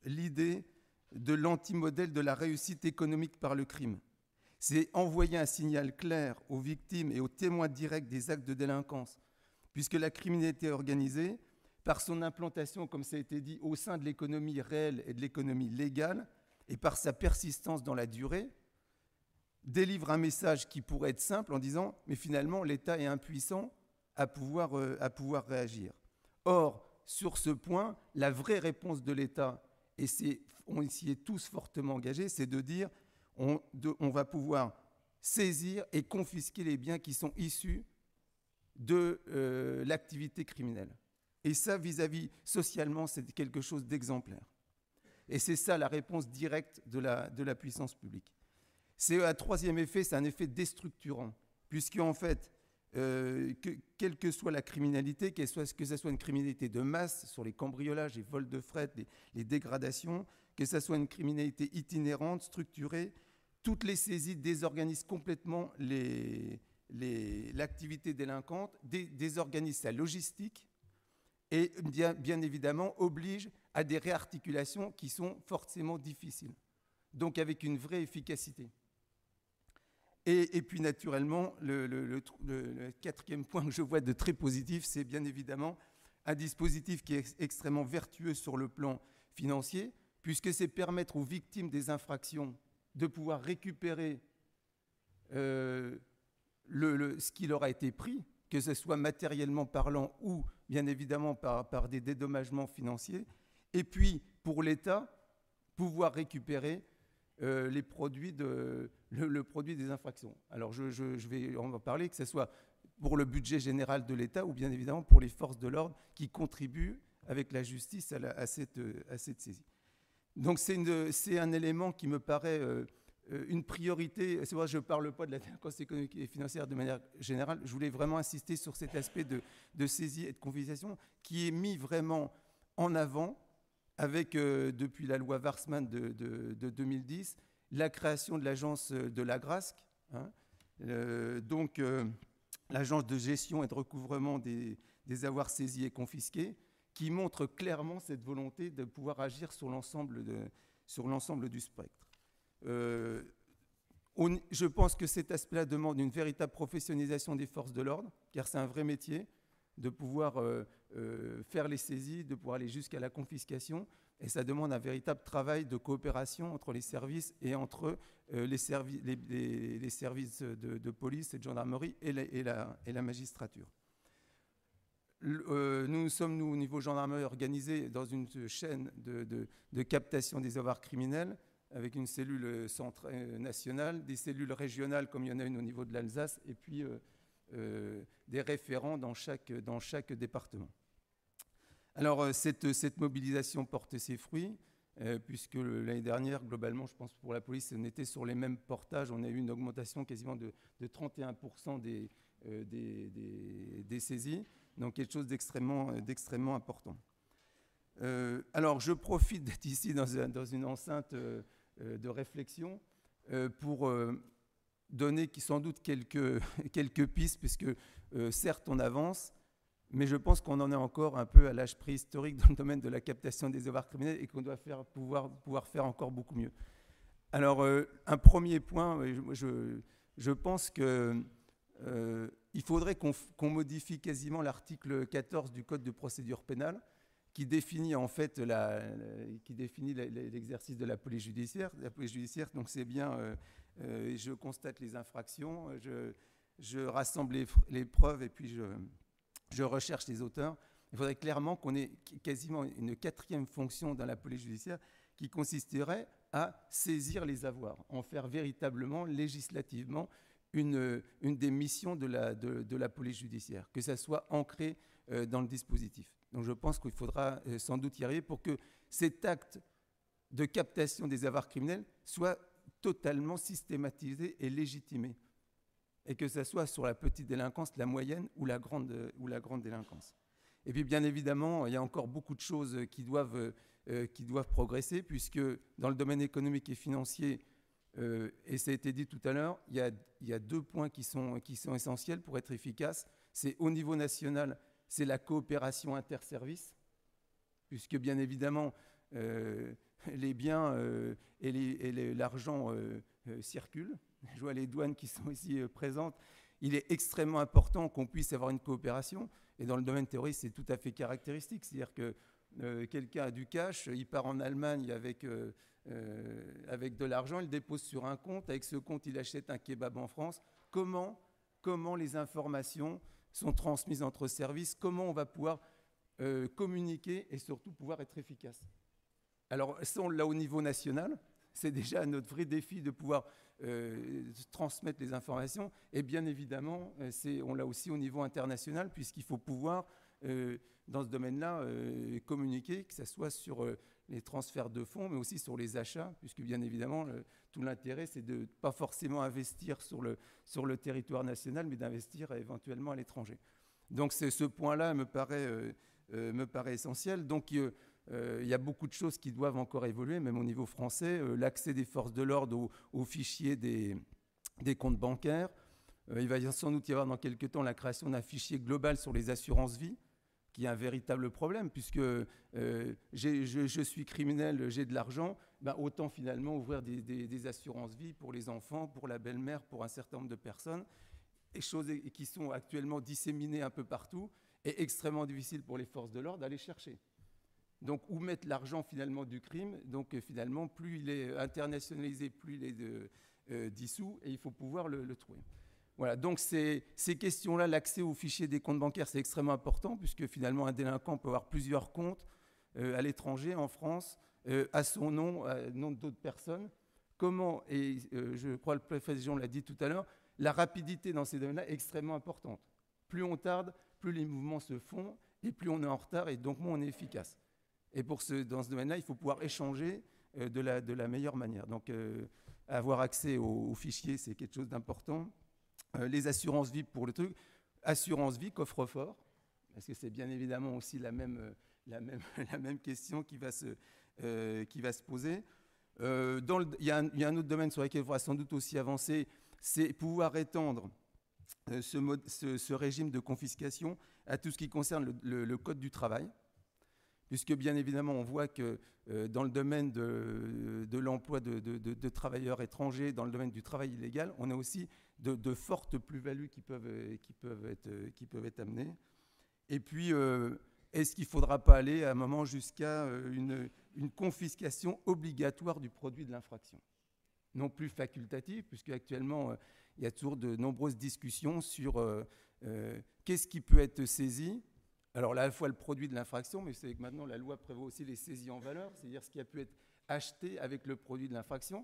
Speaker 5: l'idée de l'antimodèle de la réussite économique par le crime. C'est envoyer un signal clair aux victimes et aux témoins directs des actes de délinquance, puisque la criminalité organisée, par son implantation, comme ça a été dit, au sein de l'économie réelle et de l'économie légale, et par sa persistance dans la durée, délivre un message qui pourrait être simple en disant « mais finalement, l'État est impuissant à pouvoir réagir ». Or, sur ce point, la vraie réponse de l'État, et on s'y est tous fortement engagés, c'est de dire on va pouvoir saisir et confisquer les biens qui sont issus de l'activité criminelle. Et ça, vis-à-vis socialement, c'est quelque chose d'exemplaire. Et c'est ça la réponse directe de la puissance publique. C'est un troisième effet, c'est un effet déstructurant, puisqu'en fait, quelle que soit la criminalité, que ce soit une criminalité de masse sur les cambriolages, les vols de fret, les dégradations, que ce soit une criminalité itinérante, structurée, toutes les saisies désorganisent complètement l'activité délinquante, désorganisent sa logistique et bien évidemment obligent à des réarticulations qui sont forcément difficiles, donc avec une vraie efficacité. Et puis naturellement, le quatrième point que je vois de très positif, c'est bien évidemment un dispositif qui est extrêmement vertueux sur le plan financier, puisque c'est permettre aux victimes des infractions de pouvoir récupérer ce qui leur a été pris, que ce soit matériellement parlant ou bien évidemment par des dédommagements financiers, et puis pour l'État, pouvoir récupérer le produit des infractions. Alors on va parler que ce soit pour le budget général de l'État ou bien évidemment pour les forces de l'ordre qui contribuent avec la justice à cette saisie. Donc c'est un élément qui me paraît une priorité. C'est vrai que je ne parle pas de la délinquance économique et financière de manière générale. Je voulais vraiment insister sur cet aspect de saisie et de confiscation qui est mis vraiment en avant avec, depuis la loi Warsmann de 2010, la création de l'agence de l'Agrasc, hein, l'agence de gestion et de recouvrement des avoirs saisis et confisqués, qui montre clairement cette volonté de pouvoir agir sur l'ensemble du spectre. Je pense que cet aspect-là demande une véritable professionnalisation des forces de l'ordre, car c'est un vrai métier de pouvoir faire les saisies, de pouvoir aller jusqu'à la confiscation, et ça demande un véritable travail de coopération entre les services et entre les services de police et de gendarmerie et la magistrature. Nous sommes, au niveau gendarmerie, organisés dans une chaîne de captation des avoirs criminels, avec une cellule nationale, des cellules régionales, comme il y en a une au niveau de l'Alsace, et puis des référents dans chaque département. Alors, cette mobilisation porte ses fruits, puisque l'année dernière, globalement, je pense pour la police, on était sur les mêmes portages. On a eu une augmentation quasiment de 31% des saisies, donc quelque chose d'extrêmement important. Alors, je profite d'être ici dans une enceinte de réflexion pour donner sans doute quelques pistes, puisque certes, on avance, mais je pense qu'on en est encore un peu à l'âge préhistorique dans le domaine de la captation des avoirs criminels et qu'on doit pouvoir faire encore beaucoup mieux. Alors, un premier point, je pense qu'il faudrait qu'on modifie quasiment l'article 14 du Code de procédure pénale, qui définit en fait l'exercice de la police judiciaire. La police judiciaire, donc c'est bien, je constate les infractions, je rassemble les preuves et puis je recherche les auteurs. Il faudrait clairement qu'on ait quasiment une quatrième fonction dans la police judiciaire qui consisterait à saisir les avoirs, en faire véritablement, législativement, une des missions de la police judiciaire, que ça soit ancré dans le dispositif. Donc je pense qu'il faudra sans doute y arriver pour que cet acte de captation des avoirs criminels soit totalement systématisé et légitimé, et que ce soit sur la petite délinquance, la moyenne ou la grande délinquance. Et puis bien évidemment, il y a encore beaucoup de choses qui doivent progresser, puisque dans le domaine économique et financier, et ça a été dit tout à l'heure, il y a 2 points qui sont essentiels pour être efficace. C'est au niveau national, c'est la coopération interservices, puisque bien évidemment, les biens et l'argent circulent. Je vois les douanes qui sont ici présentes. Il est extrêmement important qu'on puisse avoir une coopération. Et dans le domaine terroriste, c'est tout à fait caractéristique. C'est-à-dire que quelqu'un a du cash, il part en Allemagne avec de l'argent, il le dépose sur un compte. Avec ce compte, il achète un kebab en France. Comment les informations sont transmises entre services? Comment on va pouvoir communiquer et surtout pouvoir être efficace? Alors, ça, on l'a au niveau national. C'est déjà notre vrai défi de pouvoir transmettre les informations. Et bien évidemment, on l'a aussi au niveau international, puisqu'il faut pouvoir, dans ce domaine-là, communiquer, que ce soit sur les transferts de fonds, mais aussi sur les achats, puisque bien évidemment, tout l'intérêt, c'est de ne pas forcément investir sur le territoire national, mais d'investir éventuellement à l'étranger. Donc ce point-là me paraît essentiel. Donc il y a beaucoup de choses qui doivent encore évoluer, même au niveau français. L'accès des forces de l'ordre aux fichiers des comptes bancaires. Il va sans doute y avoir dans quelques temps la création d'un fichier global sur les assurances-vie, qui est un véritable problème, puisque je suis criminel, j'ai de l'argent, autant finalement ouvrir des assurances-vie pour les enfants, pour la belle-mère, pour un certain nombre de personnes, et choses qui sont actuellement disséminées un peu partout, et extrêmement difficiles pour les forces de l'ordre d'aller chercher. Donc, où mettre l'argent finalement du crime? Donc, finalement, plus il est internationalisé, plus il est dissous, et il faut pouvoir le trouver. Voilà, donc ces questions-là, l'accès aux fichiers des comptes bancaires, c'est extrêmement important, puisque finalement, un délinquant peut avoir plusieurs comptes à l'étranger, en France, à son nom, nom d'autres personnes. comment, et je crois le préfet Jean l'a dit tout à l'heure, la rapidité dans ces domaines-là est extrêmement importante. Plus on tarde, plus les mouvements se font, et plus on est en retard, et donc moins on est efficace. Et dans ce domaine-là, il faut pouvoir échanger de la meilleure manière. Donc, avoir accès aux fichiers, c'est quelque chose d'important. Les assurances vie pour le truc. Assurance vie, coffre-fort, parce que c'est bien évidemment aussi la même question qui va se poser. Il y a un autre domaine sur lequel il faudra sans doute aussi avancer, c'est pouvoir étendre ce régime de confiscation à tout ce qui concerne le Code du travail, puisque bien évidemment on voit que dans le domaine de l'emploi de travailleurs étrangers, dans le domaine du travail illégal, on a aussi de fortes plus-values qui peuvent être amenées. Et puis, est-ce qu'il ne faudra pas aller à un moment jusqu'à une confiscation obligatoire du produit de l'infraction? Non plus facultative, puisque actuellement, il y a toujours de nombreuses discussions sur qu'est-ce qui peut être saisi. Alors là, à la fois le produit de l'infraction, mais c'est que maintenant la loi prévoit aussi les saisies en valeur, c'est-à-dire ce qui a pu être acheté avec le produit de l'infraction.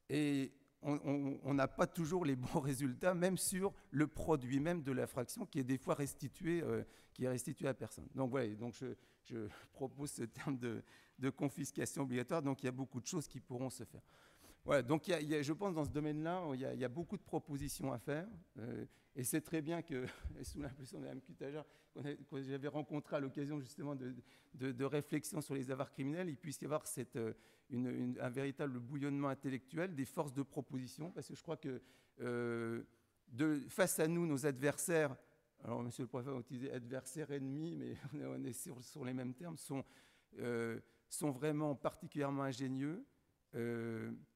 Speaker 5: Et on n'a pas toujours les bons résultats, même sur le produit même de l'infraction, qui est des fois restitué, à personne. Donc voilà, donc je propose ce terme de confiscation obligatoire. Donc il y a beaucoup de choses qui pourront se faire. Voilà, donc je pense dans ce domaine-là, il y a beaucoup de propositions à faire. Et c'est très bien que, sous l'impulsion de Mme Cutajar, que j'avais rencontré à l'occasion justement de réflexions sur les avoirs criminels, il puisse y avoir un véritable bouillonnement intellectuel des forces de proposition, parce que je crois que face à nous, nos adversaires, alors Monsieur le Préfet a utilisé adversaires ennemis, mais on est sur les mêmes termes, sont vraiment particulièrement ingénieux,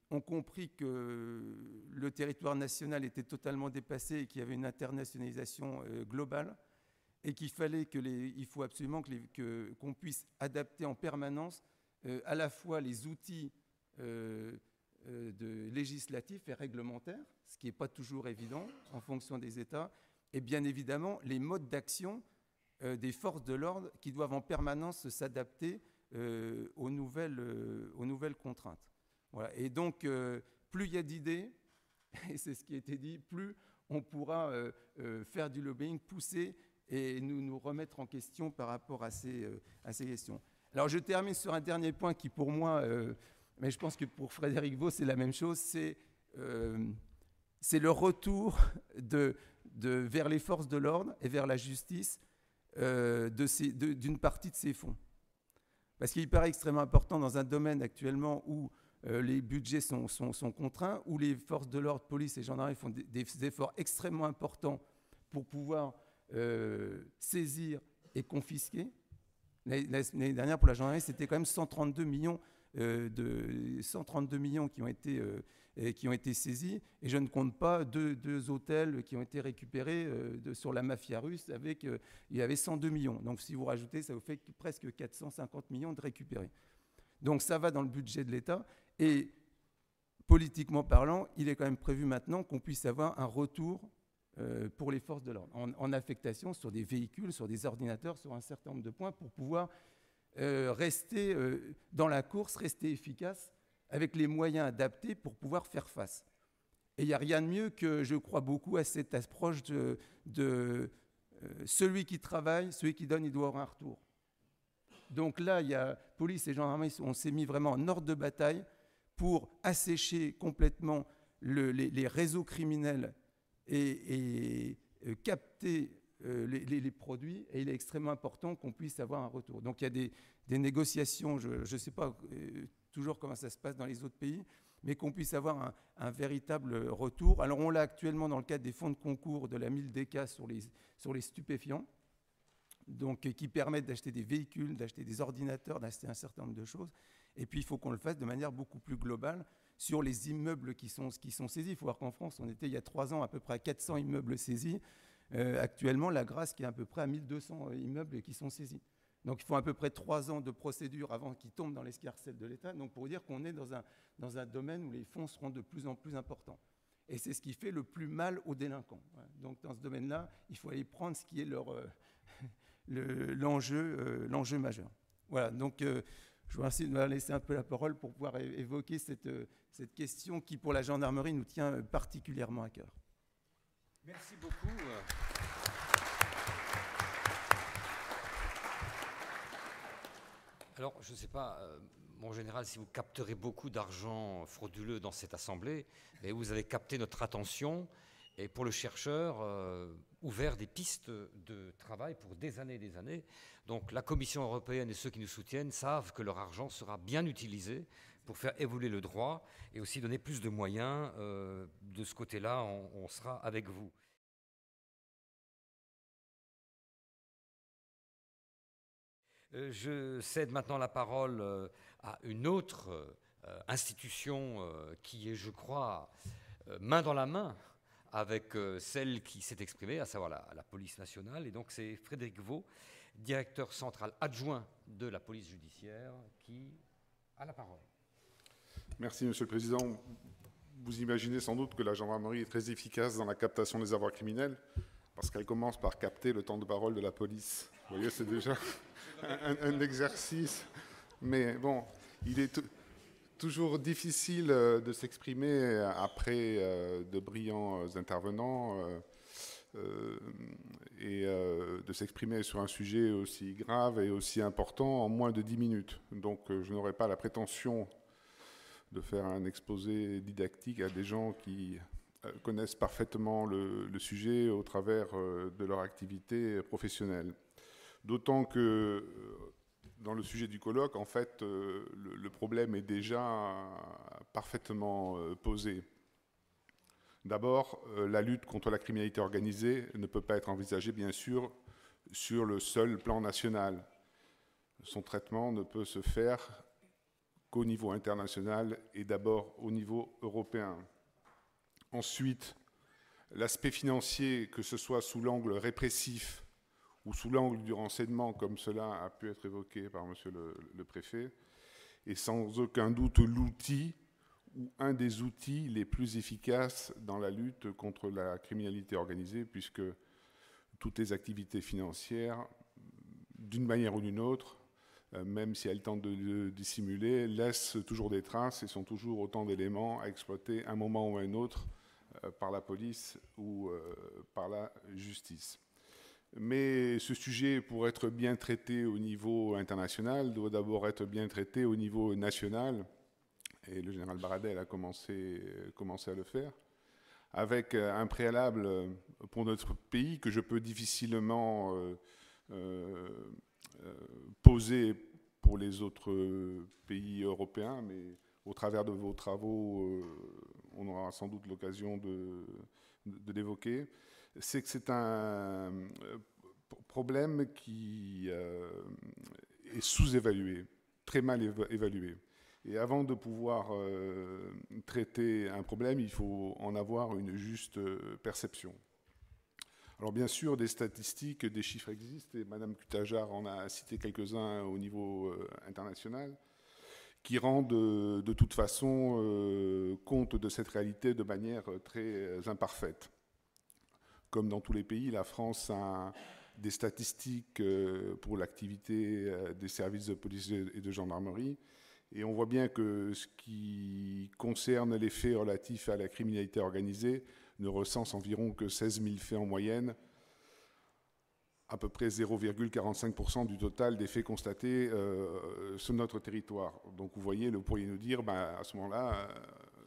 Speaker 5: ont compris que le territoire national était totalement dépassé et qu'il y avait une internationalisation globale, et qu'il fallait il faut absolument qu'on puisse adapter en permanence à la fois les outils législatifs et réglementaires, ce qui n'est pas toujours évident en fonction des États, et bien évidemment les modes d'action des forces de l'ordre qui doivent en permanence s'adapter aux nouvelles contraintes. Voilà. Et donc, plus il y a d'idées, et c'est ce qui a été dit, plus on pourra faire du lobbying, pousser et nous remettre en question par rapport à ces questions. Alors, je termine sur un dernier point qui, pour moi, mais je pense que pour Frédéric Vaux, c'est la même chose, c'est le retour vers les forces de l'ordre et vers la justice d'une partie de ces fonds. Parce qu'il paraît extrêmement important dans un domaine actuellement où les budgets sont contraints, où les forces de l'ordre, police et gendarmerie font des efforts extrêmement importants pour pouvoir saisir et confisquer. L'année dernière, pour la gendarmerie, c'était quand même 132 millions qui ont été saisis. Et je ne compte pas deux hôtels qui ont été récupérés sur la mafia russe. Il y avait 102 millions. Donc si vous rajoutez, ça vous fait presque 450 millions de récupérés. Donc ça va dans le budget de l'État. Et politiquement parlant, il est quand même prévu maintenant qu'on puisse avoir un retour pour les forces de l'ordre, en affectation sur des véhicules, sur des ordinateurs, sur un certain nombre de points, pour pouvoir rester dans la course, rester efficace, avec les moyens adaptés pour pouvoir faire face. Et il n'y a rien de mieux que, je crois beaucoup à cette approche de celui qui travaille, celui qui donne, il doit avoir un retour. Donc là, il y a police et gendarmerie, on s'est mis vraiment en ordre de bataille pour assécher complètement les réseaux criminels et capter les produits. Et il est extrêmement important qu'on puisse avoir un retour. Donc il y a des négociations, je ne sais pas toujours comment ça se passe dans les autres pays, mais qu'on puisse avoir un véritable retour. Alors on l'a actuellement dans le cadre des fonds de concours de la MILDECA sur les stupéfiants, donc qui permettent d'acheter des véhicules, d'acheter des ordinateurs, d'acheter un certain nombre de choses. Et puis, il faut qu'on le fasse de manière beaucoup plus globale sur les immeubles qui sont saisis. Il faut voir qu'en France, on était il y a 3 ans à peu près à 400 immeubles saisis. Actuellement, la Grâce qui est à peu près à 1200 immeubles qui sont saisis. Donc, il faut à peu près 3 ans de procédure avant qu'ils tombent dans l'escarcelle de l'État. Donc, pour dire qu'on est dans un domaine où les fonds seront de plus en plus importants. Et c'est ce qui fait le plus mal aux délinquants. Donc, dans ce domaine-là, il faut aller prendre ce qui est l'enjeu majeur. Voilà, donc Je vous remercie de me laisser un peu la parole pour pouvoir évoquer cette question qui, pour la gendarmerie, nous tient particulièrement à cœur.
Speaker 2: Merci beaucoup. Alors, je ne sais pas, mon général, si vous capterez beaucoup d'argent frauduleux dans cette assemblée, mais vous avez capté notre attention et pour le chercheur, ouvert des pistes de travail pour des années et des années. Donc la Commission européenne et ceux qui nous soutiennent savent que leur argent sera bien utilisé pour faire évoluer le droit et aussi donner plus de moyens. De ce côté-là, on sera avec vous. Je cède maintenant la parole à une autre institution qui est, je crois, main dans la main avec celle qui s'est exprimée, à savoir la police nationale. Et donc c'est Frédéric Vaux, directeur central adjoint de la police judiciaire, qui a la parole.
Speaker 6: Merci, Monsieur le Président. Vous imaginez sans doute que la gendarmerie est très efficace dans la captation des avoirs criminels, parce qu'elle commence par capter le temps de parole de la police. Vous voyez, c'est déjà un exercice. Mais bon, il est toujours difficile de s'exprimer après de brillants intervenants et de s'exprimer sur un sujet aussi grave et aussi important en moins de 10 minutes. Donc je n'aurai pas la prétention de faire un exposé didactique à des gens qui connaissent parfaitement le sujet au travers de leur activité professionnelle. D'autant que dans le sujet du colloque, en fait, le problème est déjà parfaitement posé. D'abord, la lutte contre la criminalité organisée ne peut pas être envisagée, bien sûr, sur le seul plan national. Son traitement ne peut se faire qu'au niveau international et d'abord au niveau européen. Ensuite, l'aspect financier, que ce soit sous l'angle répressif ou sous l'angle du renseignement, comme cela a pu être évoqué par Monsieur le Préfet, est sans aucun doute l'outil ou un des outils les plus efficaces dans la lutte contre la criminalité organisée, puisque toutes les activités financières, d'une manière ou d'une autre, même si elles tentent de dissimuler, laissent toujours des traces et sont toujours autant d'éléments à exploiter à un moment ou à un autre par la police ou par la justice. Mais ce sujet, pour être bien traité au niveau international, doit d'abord être bien traité au niveau national. Et le général Baradel a commencé à le faire, avec un préalable pour notre pays que je peux difficilement poser pour les autres pays européens, mais au travers de vos travaux, on aura sans doute l'occasion de l'évoquer. C'est que c'est un problème qui est sous-évalué, très mal évalué. Et avant de pouvoir traiter un problème, il faut en avoir une juste perception. Alors bien sûr, des statistiques, des chiffres existent, et Madame Cutajar en a cité quelques-uns au niveau international, qui rendent de toute façon compte de cette réalité de manière très imparfaite. Comme dans tous les pays, la France a des statistiques pour l'activité des services de police et de gendarmerie. Et on voit bien que ce qui concerne les faits relatifs à la criminalité organisée ne recense environ que 16 000 faits en moyenne, à peu près 0,45% du total des faits constatés sur notre territoire. Donc vous voyez, vous pourriez nous dire, à ce moment-là,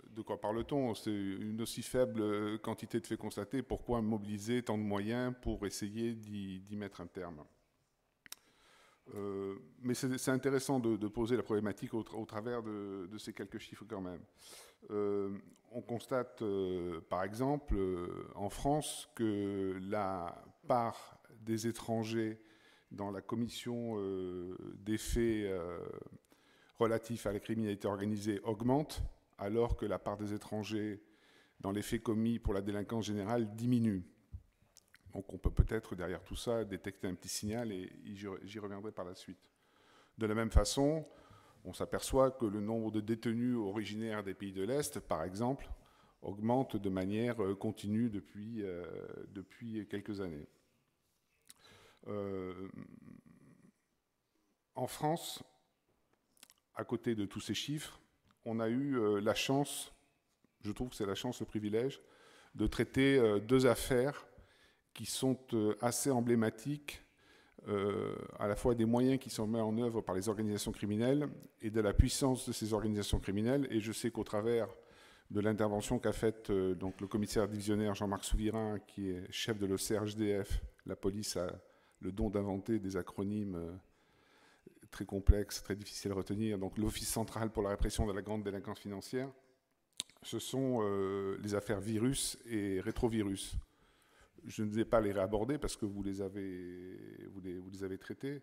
Speaker 6: de quoi parle-t-on? C'est une aussi faible quantité de faits constatés, pourquoi mobiliser tant de moyens pour essayer d'y mettre un terme? Mais c'est intéressant de poser la problématique au travers de ces quelques chiffres quand même. On constate, par exemple, en France, que la part des étrangers dans la commission des faits relatifs à la criminalité organisée augmente, alors que la part des étrangers dans les faits commis pour la délinquance générale diminue. Donc on peut peut-être, derrière tout ça, détecter un petit signal et j'y reviendrai par la suite. De la même façon, on s'aperçoit que le nombre de détenus originaires des pays de l'Est, par exemple, augmente de manière continue depuis quelques années. En France, à côté de tous ces chiffres, on a eu la chance, je trouve que c'est la chance, le privilège, de traiter deux affaires qui sont assez emblématiques, à la fois des moyens qui sont mis en œuvre par les organisations criminelles et de la puissance de ces organisations criminelles. Et je sais qu'au travers de l'intervention qu'a faite donc le commissaire divisionnaire Jean-Marc Souvirin, qui est chef de l'OCRGDF, la police a le don d'inventer des acronymes très complexes, très difficiles à retenir, donc l'Office central pour la répression de la grande délinquance financière. Ce sont les affaires virus et rétrovirus. Je ne vais pas les réaborder parce que vous les avez traitées.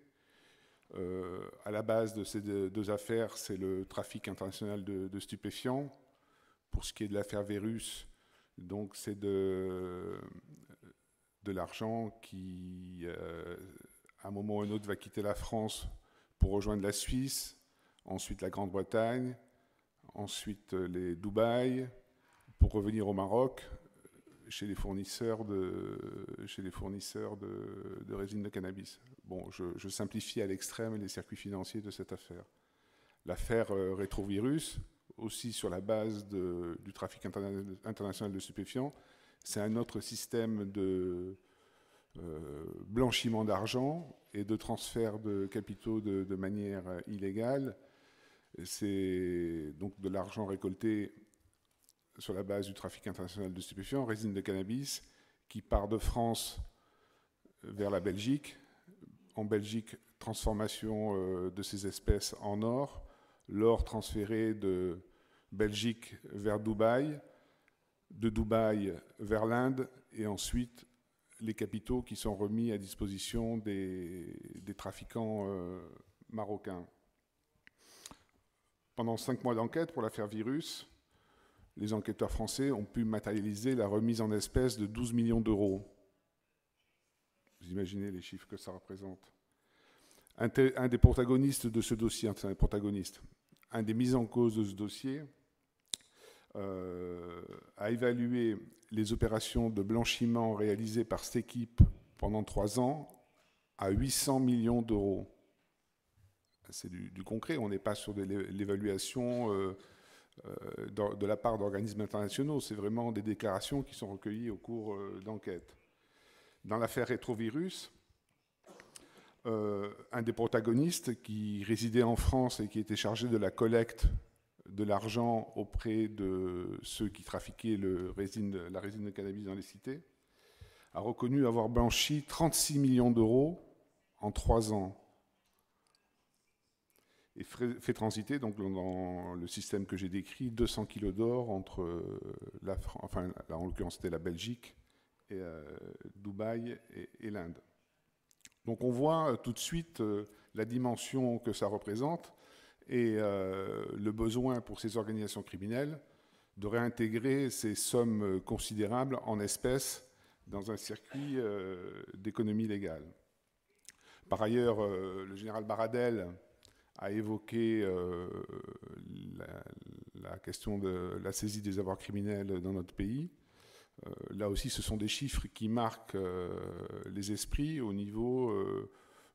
Speaker 6: À la base de ces deux affaires, c'est le trafic international de stupéfiants. Pour ce qui est de l'affaire Virus, donc c'est de l'argent qui, à un moment ou à un autre, va quitter la France pour rejoindre la Suisse, ensuite la Grande-Bretagne, ensuite les Dubaï, pour revenir au Maroc, chez les fournisseurs de résine de cannabis. Bon, je simplifie à l'extrême les circuits financiers de cette affaire. L'affaire Rétrovirus, aussi sur la base du trafic international de stupéfiants, c'est un autre système de blanchiment d'argent et de transfert de capitaux de manière illégale. C'est donc de l'argent récolté sur la base du trafic international de stupéfiants, résine de cannabis, qui part de France vers la Belgique. En Belgique, transformation de ces espèces en or, l'or transféré de Belgique vers Dubaï, de Dubaï vers l'Inde, et ensuite les capitaux qui sont remis à disposition des trafiquants marocains. Pendant 5 mois d'enquête pour l'affaire Virus, les enquêteurs français ont pu matérialiser la remise en espèces de 12 millions d'euros. Vous imaginez les chiffres que ça représente. Un des protagonistes de ce dossier, un des mis en cause de ce dossier, a évalué les opérations de blanchiment réalisées par cette équipe pendant 3 ans à 800 millions d'euros. C'est du concret, on n'est pas sur de l'évaluation de la part d'organismes internationaux, c'est vraiment des déclarations qui sont recueillies au cours d'enquête. Dans l'affaire Rétrovirus, un des protagonistes qui résidait en France et qui était chargé de la collecte de l'argent auprès de ceux qui trafiquaient la résine de cannabis dans les cités, a reconnu avoir blanchi 36 millions d'euros en 3 ans. Et fait transiter, donc, dans le système que j'ai décrit, 200 kilos d'or entre, là, en l'occurrence, c'était la Belgique, et Dubaï et l'Inde. Donc on voit tout de suite la dimension que ça représente et le besoin pour ces organisations criminelles de réintégrer ces sommes considérables en espèces dans un circuit d'économie légale. Par ailleurs, le général Baradel a évoqué la question de la saisie des avoirs criminels dans notre pays. Là aussi, ce sont des chiffres qui marquent les esprits au niveau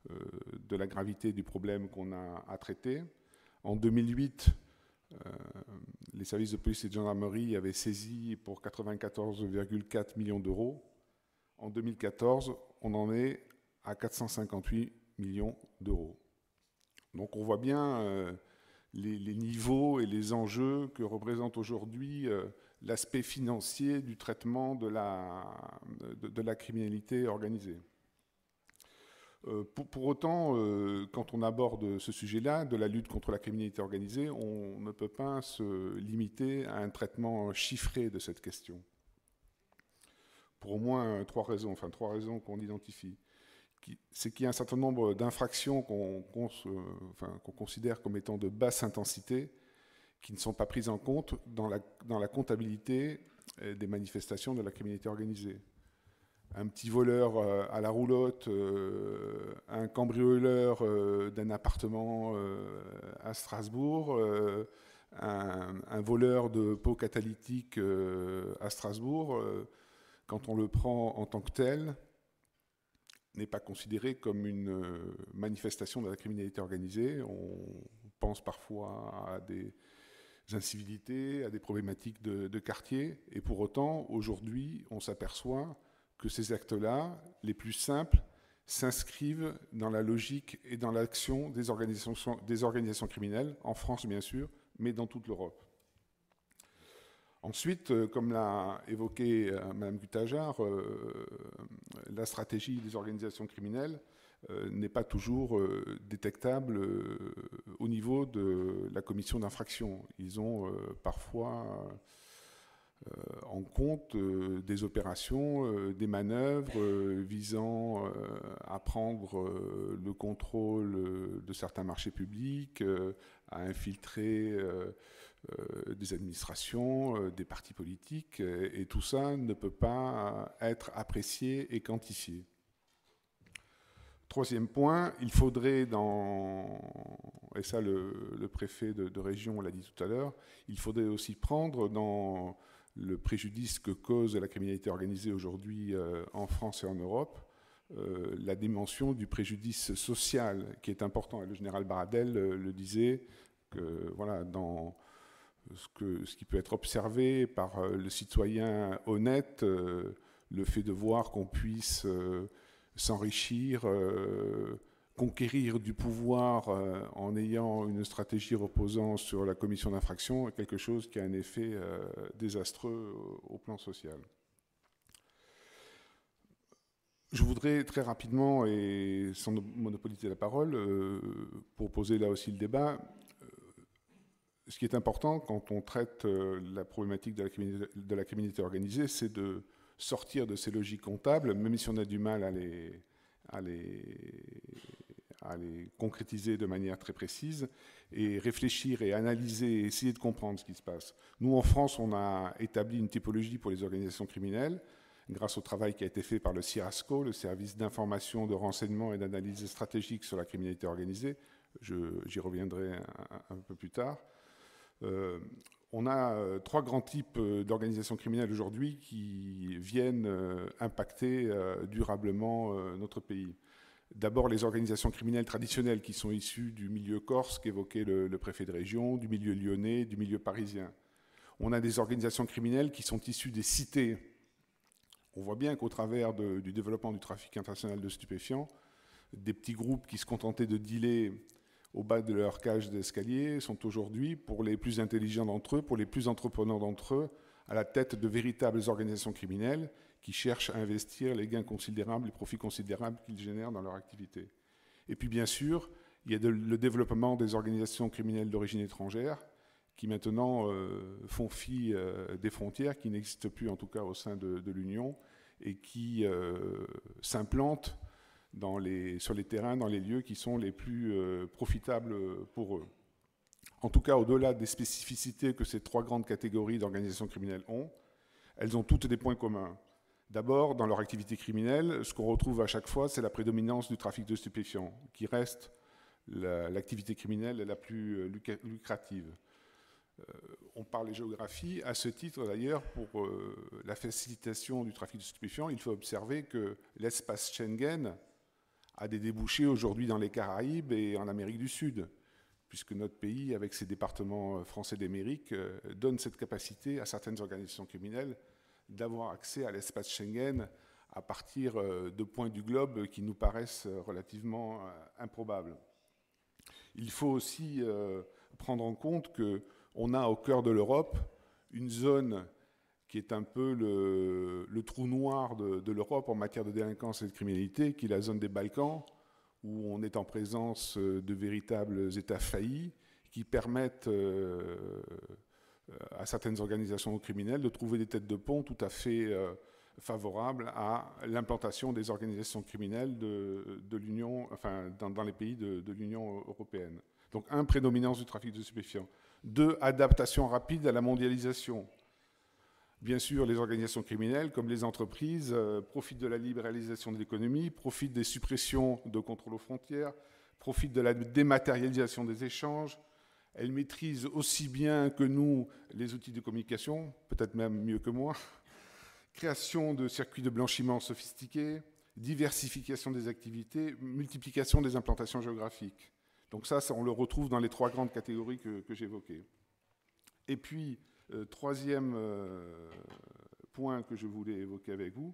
Speaker 6: de la gravité du problème qu'on a à traiter. En 2008, les services de police et de gendarmerie avaient saisi pour 94,4 millions d'euros. En 2014, on en est à 458 millions d'euros. Donc on voit bien les niveaux et les enjeux que représente aujourd'hui l'aspect financier du traitement de la criminalité organisée. Pour autant, quand on aborde ce sujet-là, de la lutte contre la criminalité organisée, on ne peut pas se limiter à un traitement chiffré de cette question. Pour au moins 3 raisons, trois raisons qu'on identifie. C'est qu'il y a un certain nombre d'infractions qu'on considère comme étant de basse intensité, qui ne sont pas prises en compte dans la comptabilité des manifestations de la criminalité organisée. Un petit voleur à la roulotte, un cambrioleur d'un appartement à Strasbourg, un voleur de pots catalytiques à Strasbourg, quand on le prend en tant que tel, n'est pas considéré comme une manifestation de la criminalité organisée. On pense parfois à des incivilités, à des problématiques de quartier. Et pour autant, aujourd'hui, on s'aperçoit que ces actes-là, les plus simples, s'inscrivent dans la logique et dans l'action des organisations criminelles, en France bien sûr, mais dans toute l'Europe. Ensuite, comme l'a évoqué Mme Gutajar, la stratégie des organisations criminelles n'est pas toujours détectable au niveau de la commission d'infraction. Ils ont parfois en compte des opérations, des manœuvres visant à prendre le contrôle de certains marchés publics, à infiltrer des administrations, des partis politiques, et tout ça ne peut pas être apprécié et quantifié. Troisième point, il faudrait, et ça le préfet de région l'a dit tout à l'heure, il faudrait aussi prendre dans le préjudice que cause la criminalité organisée aujourd'hui en France et en Europe, la dimension du préjudice social qui est important. Et le général Baradel le disait, que voilà, dans ce qui peut être observé par le citoyen honnête, le fait de voir qu'on puisse s'enrichir, conquérir du pouvoir en ayant une stratégie reposant sur la commission d'infraction est quelque chose qui a un effet désastreux au plan social. Je voudrais très rapidement, et sans monopoliser la parole, pour poser là aussi le débat, ce qui est important quand on traite la problématique de la criminalité organisée, c'est de sortir de ces logiques comptables, même si on a du mal à les concrétiser de manière très précise, et réfléchir et analyser, et essayer de comprendre ce qui se passe. Nous, en France, on a établi une typologie pour les organisations criminelles, grâce au travail qui a été fait par le CIRASCO, le service d'information, de renseignement et d'analyse stratégique sur la criminalité organisée. J'y reviendrai un peu plus tard. On a trois grands types d'organisations criminelles aujourd'hui qui viennent impacter durablement notre pays. D'abord, les organisations criminelles traditionnelles qui sont issues du milieu corse qu'évoquait le préfet de région, du milieu lyonnais, du milieu parisien. On a des organisations criminelles qui sont issues des cités. On voit bien qu'au travers du développement du trafic international de stupéfiants, des petits groupes qui se contentaient de dealer au bas de leur cage d'escalier sont aujourd'hui, pour les plus intelligents d'entre eux, pour les plus entrepreneurs d'entre eux, à la tête de véritables organisations criminelles qui cherchent à investir les gains considérables, les profits considérables qu'ils génèrent dans leur activité. Et puis bien sûr, il y a le développement des organisations criminelles d'origine étrangère qui maintenant font fi des frontières, qui n'existent plus en tout cas au sein de l'Union et qui s'implantent sur les terrains, dans les lieux qui sont les plus profitables pour eux. En tout cas, au-delà des spécificités que ces trois grandes catégories d'organisations criminelles ont, elles ont toutes des points communs. D'abord, dans leur activité criminelle, ce qu'on retrouve à chaque fois, c'est la prédominance du trafic de stupéfiants, qui reste l'activité criminelle la plus lucrative. On parle de géographie. À ce titre, d'ailleurs, pour la facilitation du trafic de stupéfiants, il faut observer que l'espace Schengen a des débouchés aujourd'hui dans les Caraïbes et en Amérique du Sud, puisque notre pays, avec ses départements français d'Amérique, donne cette capacité à certaines organisations criminelles d'avoir accès à l'espace Schengen à partir de points du globe qui nous paraissent relativement improbables. Il faut aussi prendre en compte qu'on a au cœur de l'Europe une zone qui est un peu le trou noir de l'Europe en matière de délinquance et de criminalité, qui est la zone des Balkans, où on est en présence de véritables États faillis qui permettent à certaines organisations criminelles de trouver des têtes de pont tout à fait favorables à l'implantation des organisations criminelles de l'Union, enfin dans les pays de l'Union européenne. Donc, un, prédominance du trafic de stupéfiants. Deux, adaptation rapide à la mondialisation. Bien sûr, les organisations criminelles, comme les entreprises, profitent de la libéralisation de l'économie, profitent des suppressions de contrôle aux frontières, profitent de la dématérialisation des échanges. Elles maîtrisent aussi bien que nous les outils de communication, peut-être même mieux que moi. Création de circuits de blanchiment sophistiqués, diversification des activités, multiplication des implantations géographiques. Donc ça, on le retrouve dans les 3 grandes catégories que j'évoquais. Et puis, troisième point que je voulais évoquer avec vous,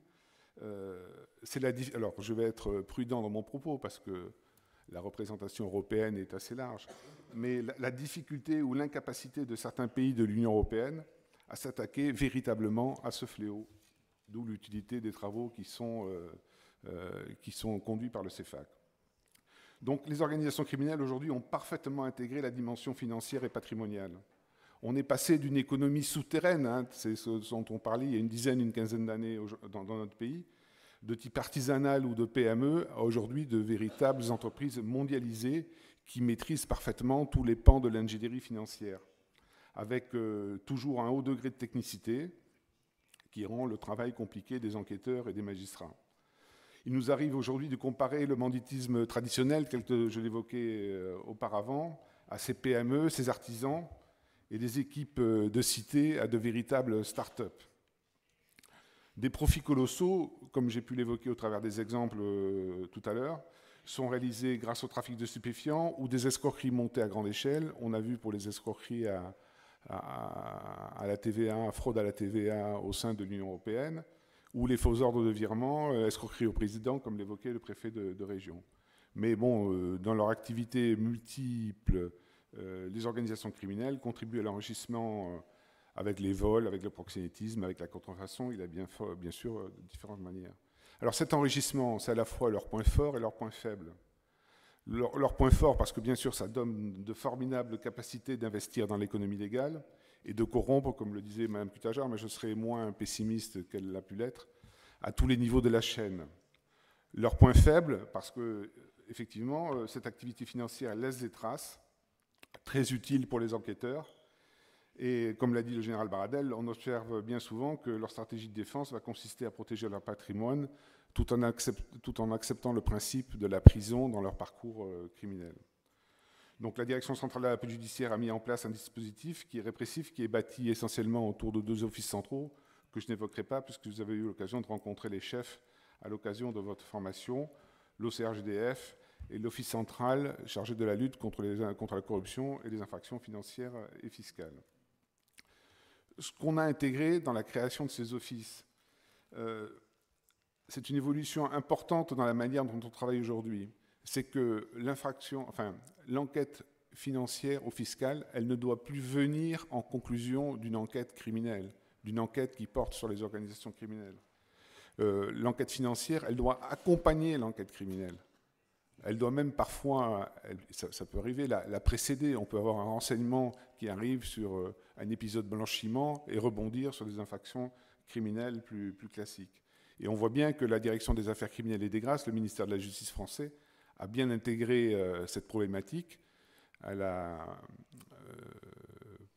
Speaker 6: c'est alors, je vais être prudent dans mon propos parce que la représentation européenne est assez large, mais la difficulté ou l'incapacité de certains pays de l'Union européenne à s'attaquer véritablement à ce fléau, d'où l'utilité des travaux qui sont conduits par le CEFAC. Donc les organisations criminelles aujourd'hui ont parfaitement intégré la dimension financière et patrimoniale. On est passé d'une économie souterraine, c'est ce dont on parlait il y a une quinzaine d'années dans notre pays, de type artisanal ou de PME, à aujourd'hui de véritables entreprises mondialisées qui maîtrisent parfaitement tous les pans de l'ingénierie financière, avec toujours un haut degré de technicité qui rend le travail compliqué des enquêteurs et des magistrats. Il nous arrive aujourd'hui de comparer le banditisme traditionnel, tel que je l'évoquais auparavant, à ces PME, ces artisans et des équipes de cité à de véritables start-up. Des profits colossaux, comme j'ai pu l'évoquer au travers des exemples tout à l'heure, sont réalisés grâce au trafic de stupéfiants ou des escroqueries montées à grande échelle. On a vu pour les escroqueries à la TVA, fraude à la TVA au sein de l'Union européenne, ou les faux ordres de virement, escroquerie au président, comme l'évoquait le préfet de région. Mais bon, dans leur activité multiple, les organisations criminelles contribuent à l'enrichissement avec les vols, avec le proxénétisme, avec la contrefaçon. Il y a bien sûr de différentes manières. Alors cet enrichissement, c'est à la fois leur point fort et leur point faible. Leur point fort, parce que bien sûr, ça donne de formidables capacités d'investir dans l'économie légale et de corrompre, comme le disait Mme Cutajar, mais je serais moins pessimiste qu'elle l'a pu l'être, à tous les niveaux de la chaîne. Leur point faible, parce que, effectivement, cette activité financière laisse des traces très utiles pour les enquêteurs. Et comme l'a dit le général Baradel, on observe bien souvent que leur stratégie de défense va consister à protéger leur patrimoine tout en acceptant le principe de la prison dans leur parcours criminel. Donc la Direction centrale de la police judiciaire a mis en place un dispositif qui est répressif, qui est bâti essentiellement autour de 2 offices centraux, que je n'évoquerai pas puisque vous avez eu l'occasion de rencontrer les chefs à l'occasion de votre formation, l'OCRGDF et l'Office central chargé de la lutte contre la corruption et les infractions financières et fiscales. Ce qu'on a intégré dans la création de ces offices, c'est une évolution importante dans la manière dont on travaille aujourd'hui. C'est que l'enquête financière ou fiscale, elle ne doit plus venir en conclusion d'une enquête criminelle, d'une enquête qui porte sur les organisations criminelles. L'enquête financière, elle doit accompagner l'enquête criminelle. Elle doit même parfois, ça peut arriver, la précéder. On peut avoir un renseignement qui arrive sur un épisode blanchiment et rebondir sur des infractions criminelles plus classiques. Et on voit bien que la Direction des affaires criminelles et des grâces, le ministère de la Justice français, a bien intégré cette problématique. Elle a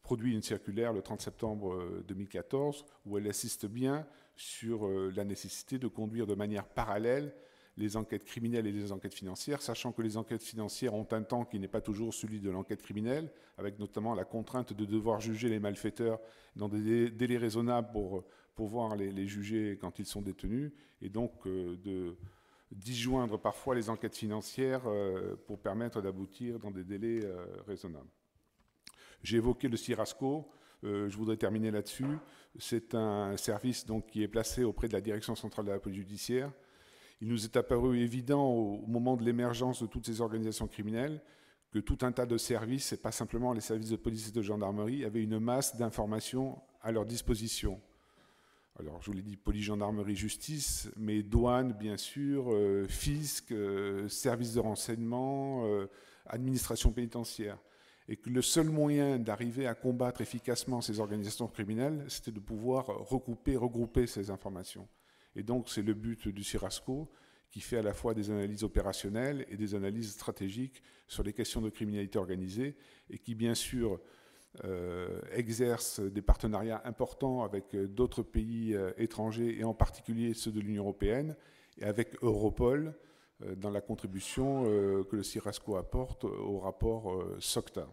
Speaker 6: produit une circulaire le 30 septembre 2014 où elle insiste bien sur la nécessité de conduire de manière parallèle les enquêtes criminelles et les enquêtes financières, sachant que les enquêtes financières ont un temps qui n'est pas toujours celui de l'enquête criminelle, avec notamment la contrainte de devoir juger les malfaiteurs dans des délais raisonnables pour pouvoir les juger quand ils sont détenus, et donc de disjoindre parfois les enquêtes financières pour permettre d'aboutir dans des délais raisonnables. J'ai évoqué le CIRASCO, je voudrais terminer là-dessus. C'est un service donc, qui est placé auprès de la Direction centrale de la police judiciaire. Il nous est apparu évident au moment de l'émergence de toutes ces organisations criminelles que tout un tas de services, et pas simplement les services de police et de gendarmerie, avaient une masse d'informations à leur disposition. Alors, je vous l'ai dit, police, gendarmerie, justice, mais douane, bien sûr, fisc, services de renseignement, administration pénitentiaire. Et que le seul moyen d'arriver à combattre efficacement ces organisations criminelles, c'était de pouvoir regrouper ces informations. Et donc, c'est le but du CIRASCO, qui fait à la fois des analyses opérationnelles et des analyses stratégiques sur les questions de criminalité organisée, et qui, bien sûr, exerce des partenariats importants avec d'autres pays étrangers, et en particulier ceux de l'Union européenne, et avec Europol, dans la contribution que le CIRASCO apporte au rapport SOCTA.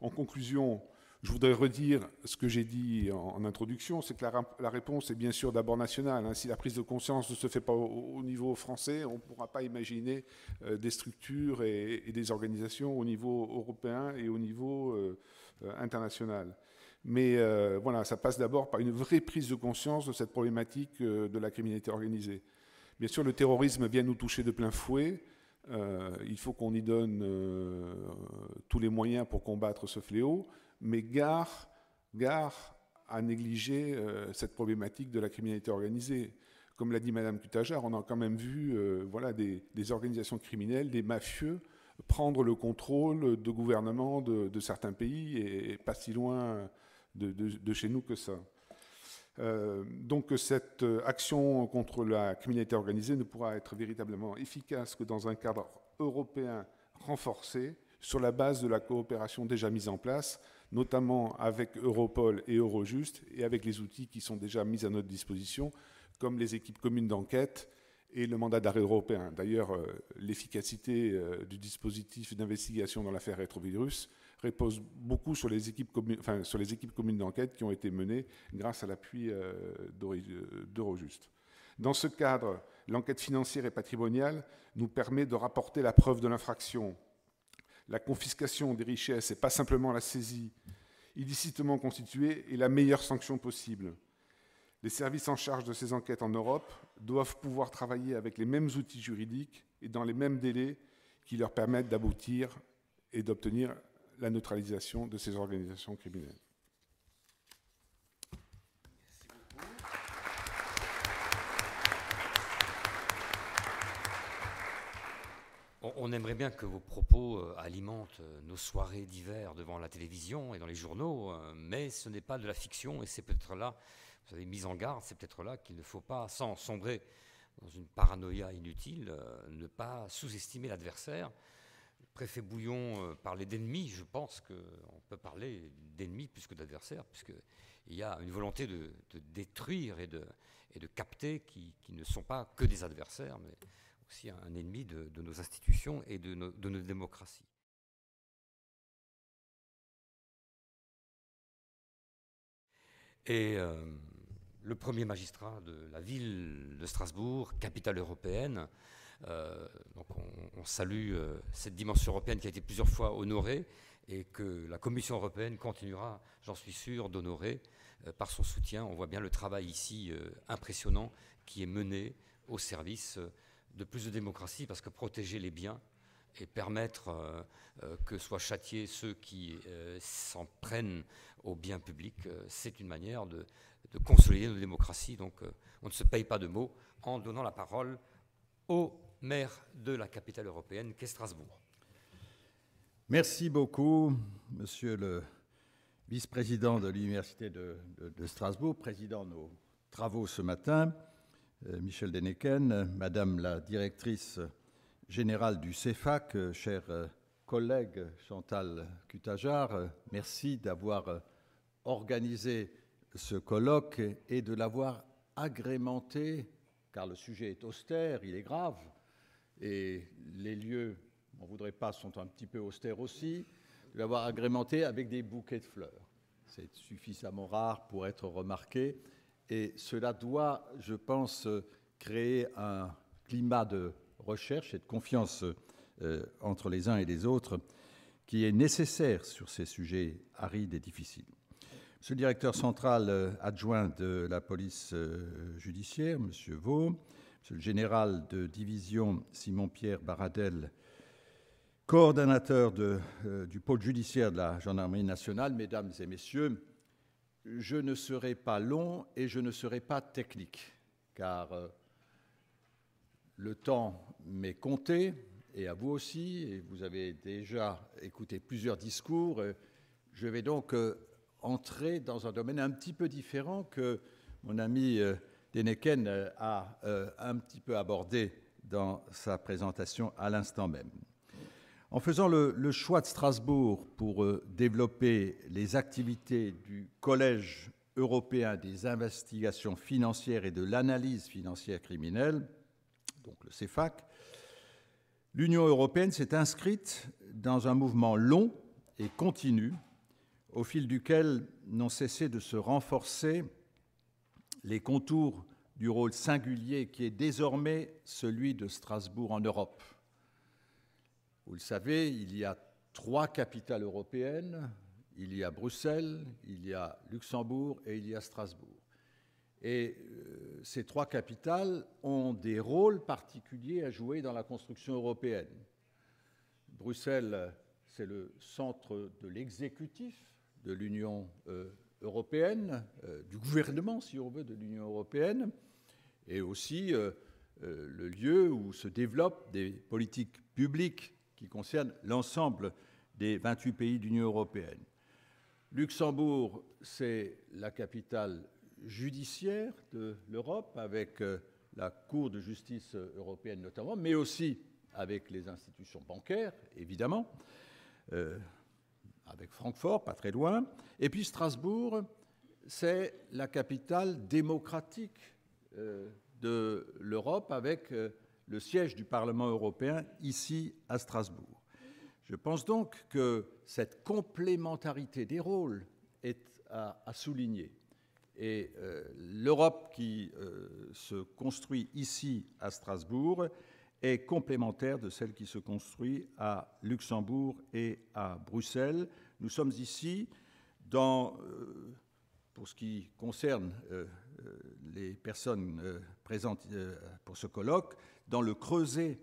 Speaker 6: En conclusion, Je voudrais redire ce que j'ai dit en introduction, c'est que la réponse est bien sûr d'abord nationale. Hein. Si la prise de conscience ne se fait pas au niveau français, on ne pourra pas imaginer des structures et des organisations au niveau européen et au niveau international. Mais voilà, ça passe d'abord par une vraie prise de conscience de cette problématique de la criminalité organisée. Bien sûr, le terrorisme vient nous toucher de plein fouet. Il faut qu'on y donne tous les moyens pour combattre ce fléau. Mais gare à négliger cette problématique de la criminalité organisée. Comme l'a dit Madame Cutajar, on a quand même vu voilà, des organisations criminelles, des mafieux, prendre le contrôle de gouvernements de certains pays et pas si loin de chez nous que ça. Donc cette action contre la criminalité organisée ne pourra être véritablement efficace que dans un cadre européen renforcé sur la base de la coopération déjà mise en place, notamment avec Europol et Eurojust, et avec les outils qui sont déjà mis à notre disposition, comme les équipes communes d'enquête et le mandat d'arrêt européen. D'ailleurs, l'efficacité du dispositif d'investigation dans l'affaire rétrovirus repose beaucoup sur les équipes communes d'enquête qui ont été menées grâce à l'appui d'Eurojust. Dans ce cadre, l'enquête financière et patrimoniale nous permet de rapporter la preuve de l'infraction. La confiscation des richesses, et pas simplement la saisie illicitement constituée, est la meilleure sanction possible. Les services en charge de ces enquêtes en Europe doivent pouvoir travailler avec les mêmes outils juridiques et dans les mêmes délais qui leur permettent d'aboutir et d'obtenir la neutralisation de ces organisations criminelles.
Speaker 2: On aimerait bien que vos propos alimentent nos soirées d'hiver devant la télévision et dans les journaux, mais ce n'est pas de la fiction et c'est peut-être là, vous avez mis en garde, c'est peut-être là qu'il ne faut pas, sans sombrer dans une paranoïa inutile, ne pas sous-estimer l'adversaire. Le préfet Bouillon parlait d'ennemis, je pense qu'on peut parler d'ennemis plus que d'adversaires, puisqu'il y a une volonté de détruire et de capter qui ne sont pas que des adversaires, mais aussi un ennemi de nos institutions et de nos démocraties. Et le premier magistrat de la ville de Strasbourg, capitale européenne, donc on salue cette dimension européenne qui a été plusieurs fois honorée et que la Commission européenne continuera, j'en suis sûr, d'honorer par son soutien. On voit bien le travail ici impressionnant qui est mené au service de plus de démocratie, parce que protéger les biens et permettre que soient châtiés ceux qui s'en prennent aux biens publics, c'est une manière de consolider nos démocraties. Donc on ne se paye pas de mots en donnant la parole au maire de la capitale européenne qu'est Strasbourg.
Speaker 7: Merci beaucoup, monsieur le vice-président de l'Université de Strasbourg, président de nos travaux ce matin. Michel Deneken, Madame la directrice générale du CEFAC, chère collègue Chantal Cutajar, merci d'avoir organisé ce colloque et de l'avoir agrémenté, car le sujet est austère, il est grave, et les lieux, on ne voudrait pas, sont un petit peu austères aussi, de l'avoir agrémenté avec des bouquets de fleurs. C'est suffisamment rare pour être remarqué. Et cela doit, je pense, créer un climat de recherche et de confiance entre les uns et les autres qui est nécessaire sur ces sujets arides et difficiles. Monsieur le directeur central adjoint de la police judiciaire, Monsieur Vaux, Monsieur le général de division Simon-Pierre Baradel, coordonnateur du pôle judiciaire de la gendarmerie nationale, mesdames et messieurs, je ne serai pas long et je ne serai pas technique, car le temps m'est compté, et à vous aussi, et vous avez déjà écouté plusieurs discours. Je vais donc entrer dans un domaine un petit peu différent que mon ami Deneken a un petit peu abordé dans sa présentation à l'instant même. En faisant le choix de Strasbourg pour développer les activités du Collège européen des investigations financières et de l'analyse financière criminelle, donc le CEFAC, l'Union européenne s'est inscrite dans un mouvement long et continu au fil duquel n'ont cessé de se renforcer les contours du rôle singulier qui est désormais celui de Strasbourg en Europe. Vous le savez, il y a 3 capitales européennes, il y a Bruxelles, il y a Luxembourg et il y a Strasbourg. Et ces 3 capitales ont des rôles particuliers à jouer dans la construction européenne. Bruxelles, c'est le centre de l'exécutif de l'Union européenne, du gouvernement, si on veut, de l'Union européenne, et aussi le lieu où se développent des politiques publiques qui concernent l'ensemble des 28 pays de l'Union européenne. Luxembourg, c'est la capitale judiciaire de l'Europe, avec la Cour de justice européenne notamment, mais aussi avec les institutions bancaires, évidemment, avec Francfort, pas très loin. Et puis Strasbourg, c'est la capitale démocratique de l'Europe, avec le siège du Parlement européen ici à Strasbourg. Je pense donc que cette complémentarité des rôles est à souligner. Et l'Europe qui se construit ici à Strasbourg est complémentaire de celle qui se construit à Luxembourg et à Bruxelles. Nous sommes ici dans, pour ce qui concerne les personnes présentes pour ce colloque, dans le creuset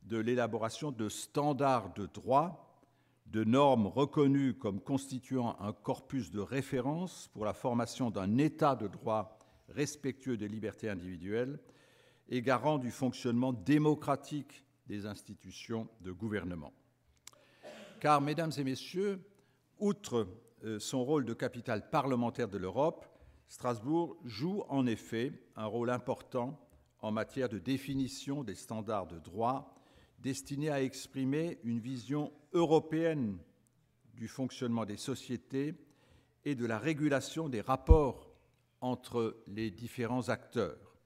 Speaker 7: de l'élaboration de standards de droit, de normes reconnues comme constituant un corpus de référence pour la formation d'un état de droit respectueux des libertés individuelles et garant du fonctionnement démocratique des institutions de gouvernement. Car, mesdames et messieurs, outre son rôle de capitale parlementaire de l'Europe, Strasbourg joue en effet un rôle important en matière de définition des standards de droit destinés à exprimer une vision européenne du fonctionnement des sociétés et de la régulation des rapports entre les différents acteurs.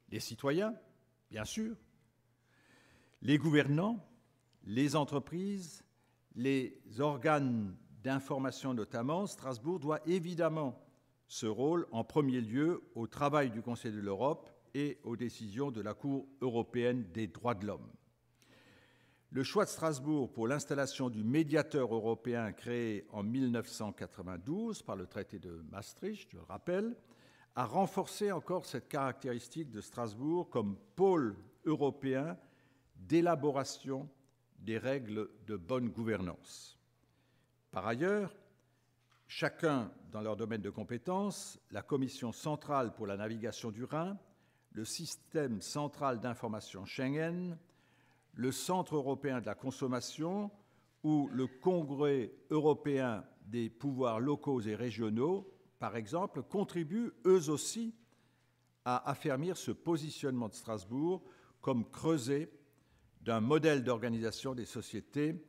Speaker 7: Les citoyens, bien sûr, les gouvernants, les entreprises, les organes d'information notamment. Strasbourg doit évidemment ce rôle en premier lieu au travail du Conseil de l'Europe et aux décisions de la Cour européenne des droits de l'homme. Le choix de Strasbourg pour l'installation du médiateur européen créé en 1992 par le traité de Maastricht, je le rappelle, a renforcé encore cette caractéristique de Strasbourg comme pôle européen d'élaboration des règles de bonne gouvernance. Par ailleurs, chacun dans leur domaine de compétences, la Commission centrale pour la navigation du Rhin, le système central d'information Schengen, le Centre européen de la consommation ou le Congrès européen des pouvoirs locaux et régionaux, par exemple, contribuent eux aussi à affermir ce positionnement de Strasbourg comme creuset d'un modèle d'organisation des sociétés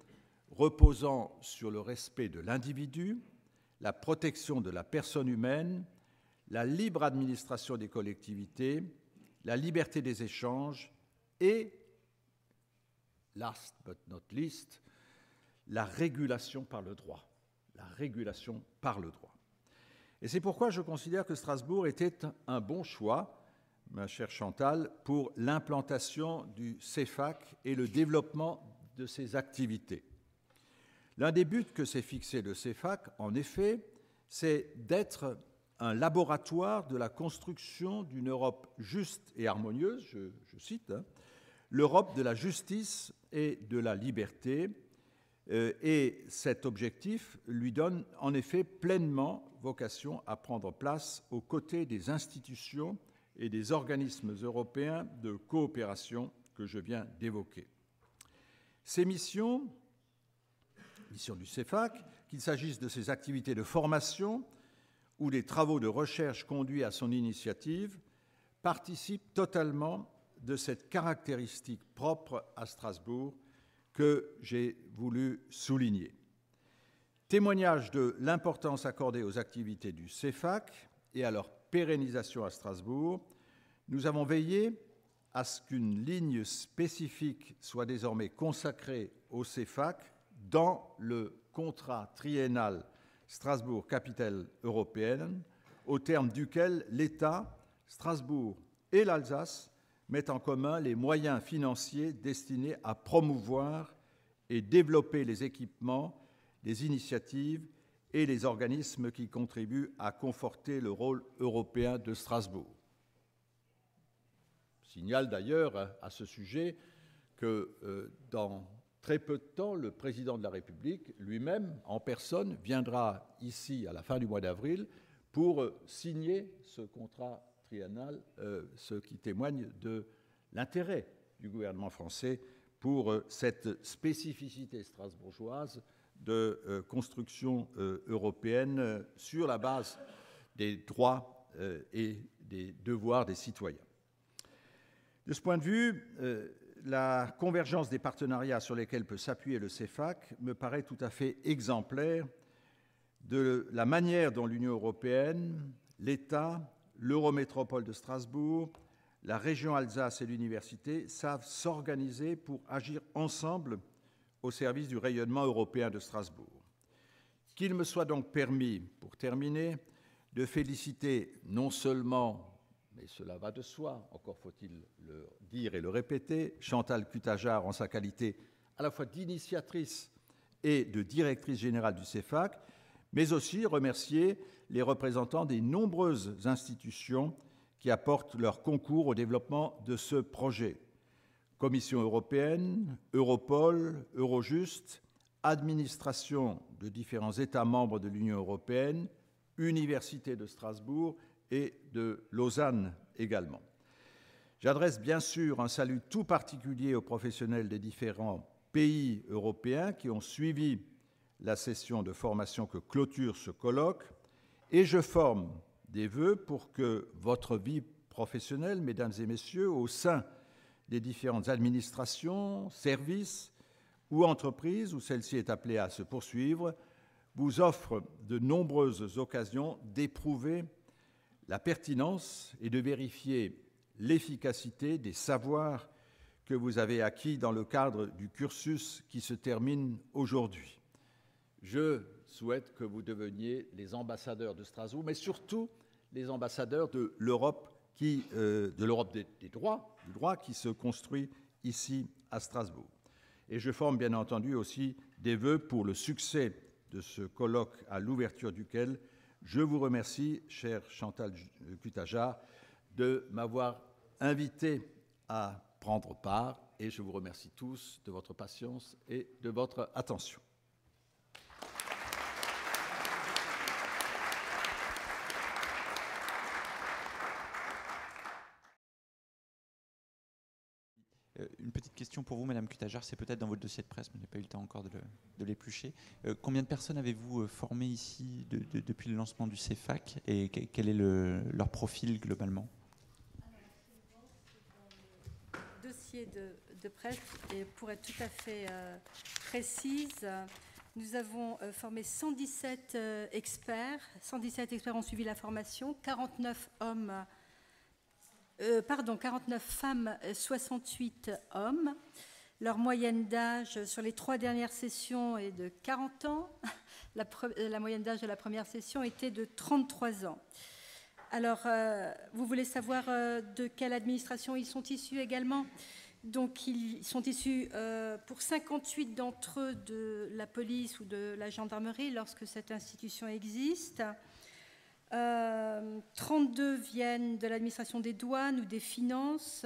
Speaker 7: reposant sur le respect de l'individu, la protection de la personne humaine, la libre administration des collectivités, la liberté des échanges et, last but not least, la régulation par le droit. La régulation par le droit. Et c'est pourquoi je considère que Strasbourg était un bon choix, ma chère Chantal, pour l'implantation du CEFAC et le développement de ses activités. L'un des buts que s'est fixé le CEFAC, en effet, c'est d'être un laboratoire de la construction d'une Europe juste et harmonieuse, je cite, l'Europe de la justice et de la liberté. Et cet objectif lui donne en effet pleinement vocation à prendre place aux côtés des institutions et des organismes européens de coopération que je viens d'évoquer. Ces missions du CEFAC, qu'il s'agisse de ses activités de formation ou des travaux de recherche conduits à son initiative, participent totalement de cette caractéristique propre à Strasbourg que j'ai voulu souligner. Témoignage de l'importance accordée aux activités du CEFAC et à leur pérennisation à Strasbourg, nous avons veillé à ce qu'une ligne spécifique soit désormais consacrée au CEFAC dans le contrat triennal Strasbourg, capitale européenne, au terme duquel l'État, Strasbourg et l'Alsace mettent en commun les moyens financiers destinés à promouvoir et développer les équipements, les initiatives et les organismes qui contribuent à conforter le rôle européen de Strasbourg. Je signale d'ailleurs à ce sujet que dans très peu de temps, le président de la République lui-même, en personne, viendra ici à la fin du mois d'avril pour signer ce contrat triennal, ce qui témoigne de l'intérêt du gouvernement français pour cette spécificité strasbourgeoise de construction européenne sur la base des droits et des devoirs des citoyens. De ce point de vue, la convergence des partenariats sur lesquels peut s'appuyer le CEFAC me paraît tout à fait exemplaire de la manière dont l'Union européenne, l'État, l'Eurométropole de Strasbourg, la région Alsace et l'université savent s'organiser pour agir ensemble au service du rayonnement européen de Strasbourg. Qu'il me soit donc permis, pour terminer, de féliciter non seulement, mais cela va de soi, encore faut-il le dire et le répéter, Chantal Cutajar en sa qualité à la fois d'initiatrice et de directrice générale du CEFAC, mais aussi remercier les représentants des nombreuses institutions qui apportent leur concours au développement de ce projet. Commission européenne, Europol, Eurojust, administration de différents États membres de l'Union européenne, Université de Strasbourg et de Lausanne également. J'adresse bien sûr un salut tout particulier aux professionnels des différents pays européens qui ont suivi la session de formation que clôture ce colloque et je forme des vœux pour que votre vie professionnelle, mesdames et messieurs, au sein des différentes administrations, services ou entreprises où celle-ci est appelée à se poursuivre, vous offre de nombreuses occasions d'éprouver la pertinence et de vérifier l'efficacité des savoirs que vous avez acquis dans le cadre du cursus qui se termine aujourd'hui. Je souhaite que vous deveniez les ambassadeurs de Strasbourg, mais surtout les ambassadeurs de l'Europe des droits, du droit qui se construit ici à Strasbourg. Et je forme bien entendu aussi des vœux pour le succès de ce colloque à l'ouverture duquel je vous remercie, chère Chantal Cutajar, de m'avoir invité à prendre part et je vous remercie tous de votre patience et de votre attention.
Speaker 8: Une petite question pour vous, Madame Cutajar, c'est peut-être dans votre dossier de presse, mais je n'ai pas eu le temps encore de l'éplucher. Combien de personnes avez-vous formées ici depuis le lancement du CEFAC et quel est leur profil globalement?
Speaker 4: Dossier de presse, et pour être tout à fait précise, nous avons formé 117 experts. 117 experts ont suivi la formation, 49 femmes, 68 hommes. Leur moyenne d'âge sur les 3 dernières sessions est de 40 ans. La moyenne d'âge de la première session était de 33 ans. Alors, vous voulez savoir de quelle administration ils sont issus également? Donc, ils sont issus pour 58 d'entre eux de la police ou de la gendarmerie lorsque cette institution existe. 32 viennent de l'administration des douanes ou des finances.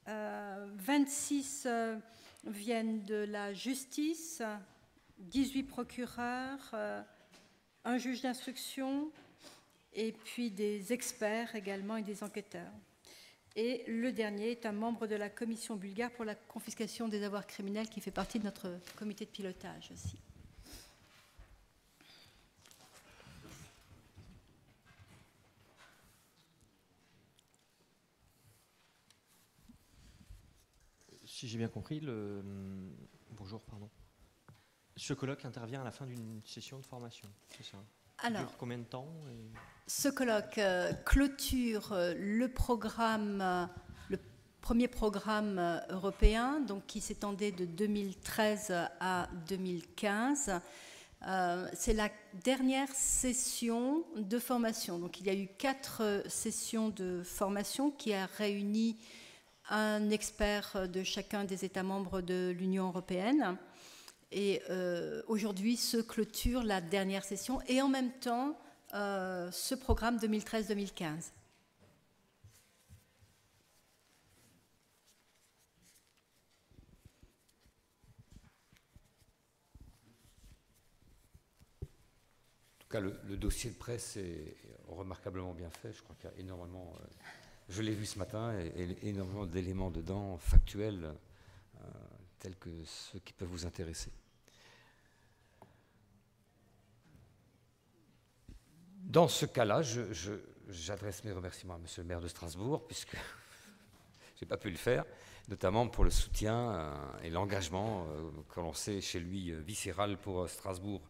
Speaker 4: 26 viennent de la justice. 18 procureurs, un juge d'instruction et puis des experts également et des enquêteurs. Et le dernier est un membre de la commission bulgare pour la confiscation des avoirs criminels qui fait partie de notre comité de pilotage aussi.
Speaker 9: Si j'ai bien compris, bonjour, pardon. Ce colloque intervient à la fin d'une session de formation, c'est ça?
Speaker 4: Alors,
Speaker 9: dure combien de temps
Speaker 4: Ce colloque clôture le premier programme européen, donc qui s'étendait de 2013 à 2015. C'est la dernière session de formation. Donc, il y a eu 4 sessions de formation qui a réuni un expert de chacun des États membres de l'Union européenne. Et aujourd'hui se clôture la dernière session et en même temps ce programme 2013-2015.
Speaker 2: Le dossier de presse est remarquablement bien fait. Je crois qu'il y a énormément, je l'ai vu ce matin, et énormément d'éléments dedans, factuels, tels que ceux qui peuvent vous intéresser. Dans ce cas-là, j'adresse mes remerciements à Monsieur le maire de Strasbourg, puisque je n'ai pas pu le faire, notamment pour le soutien et l'engagement que l'on sait chez lui viscéral pour Strasbourg,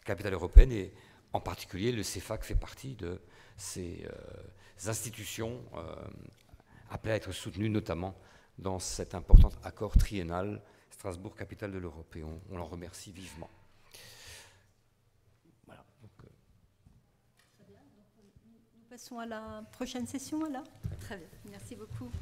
Speaker 2: capitale européenne, et en particulier, le CEFAC fait partie de ces institutions appelées à être soutenues, notamment dans cet important accord triennal Strasbourg, capitale de l'Europe. Et on l'en remercie vivement. Voilà. Donc,
Speaker 4: Très bien. Donc, nous passons à la prochaine session, alors. Très bien. Merci beaucoup.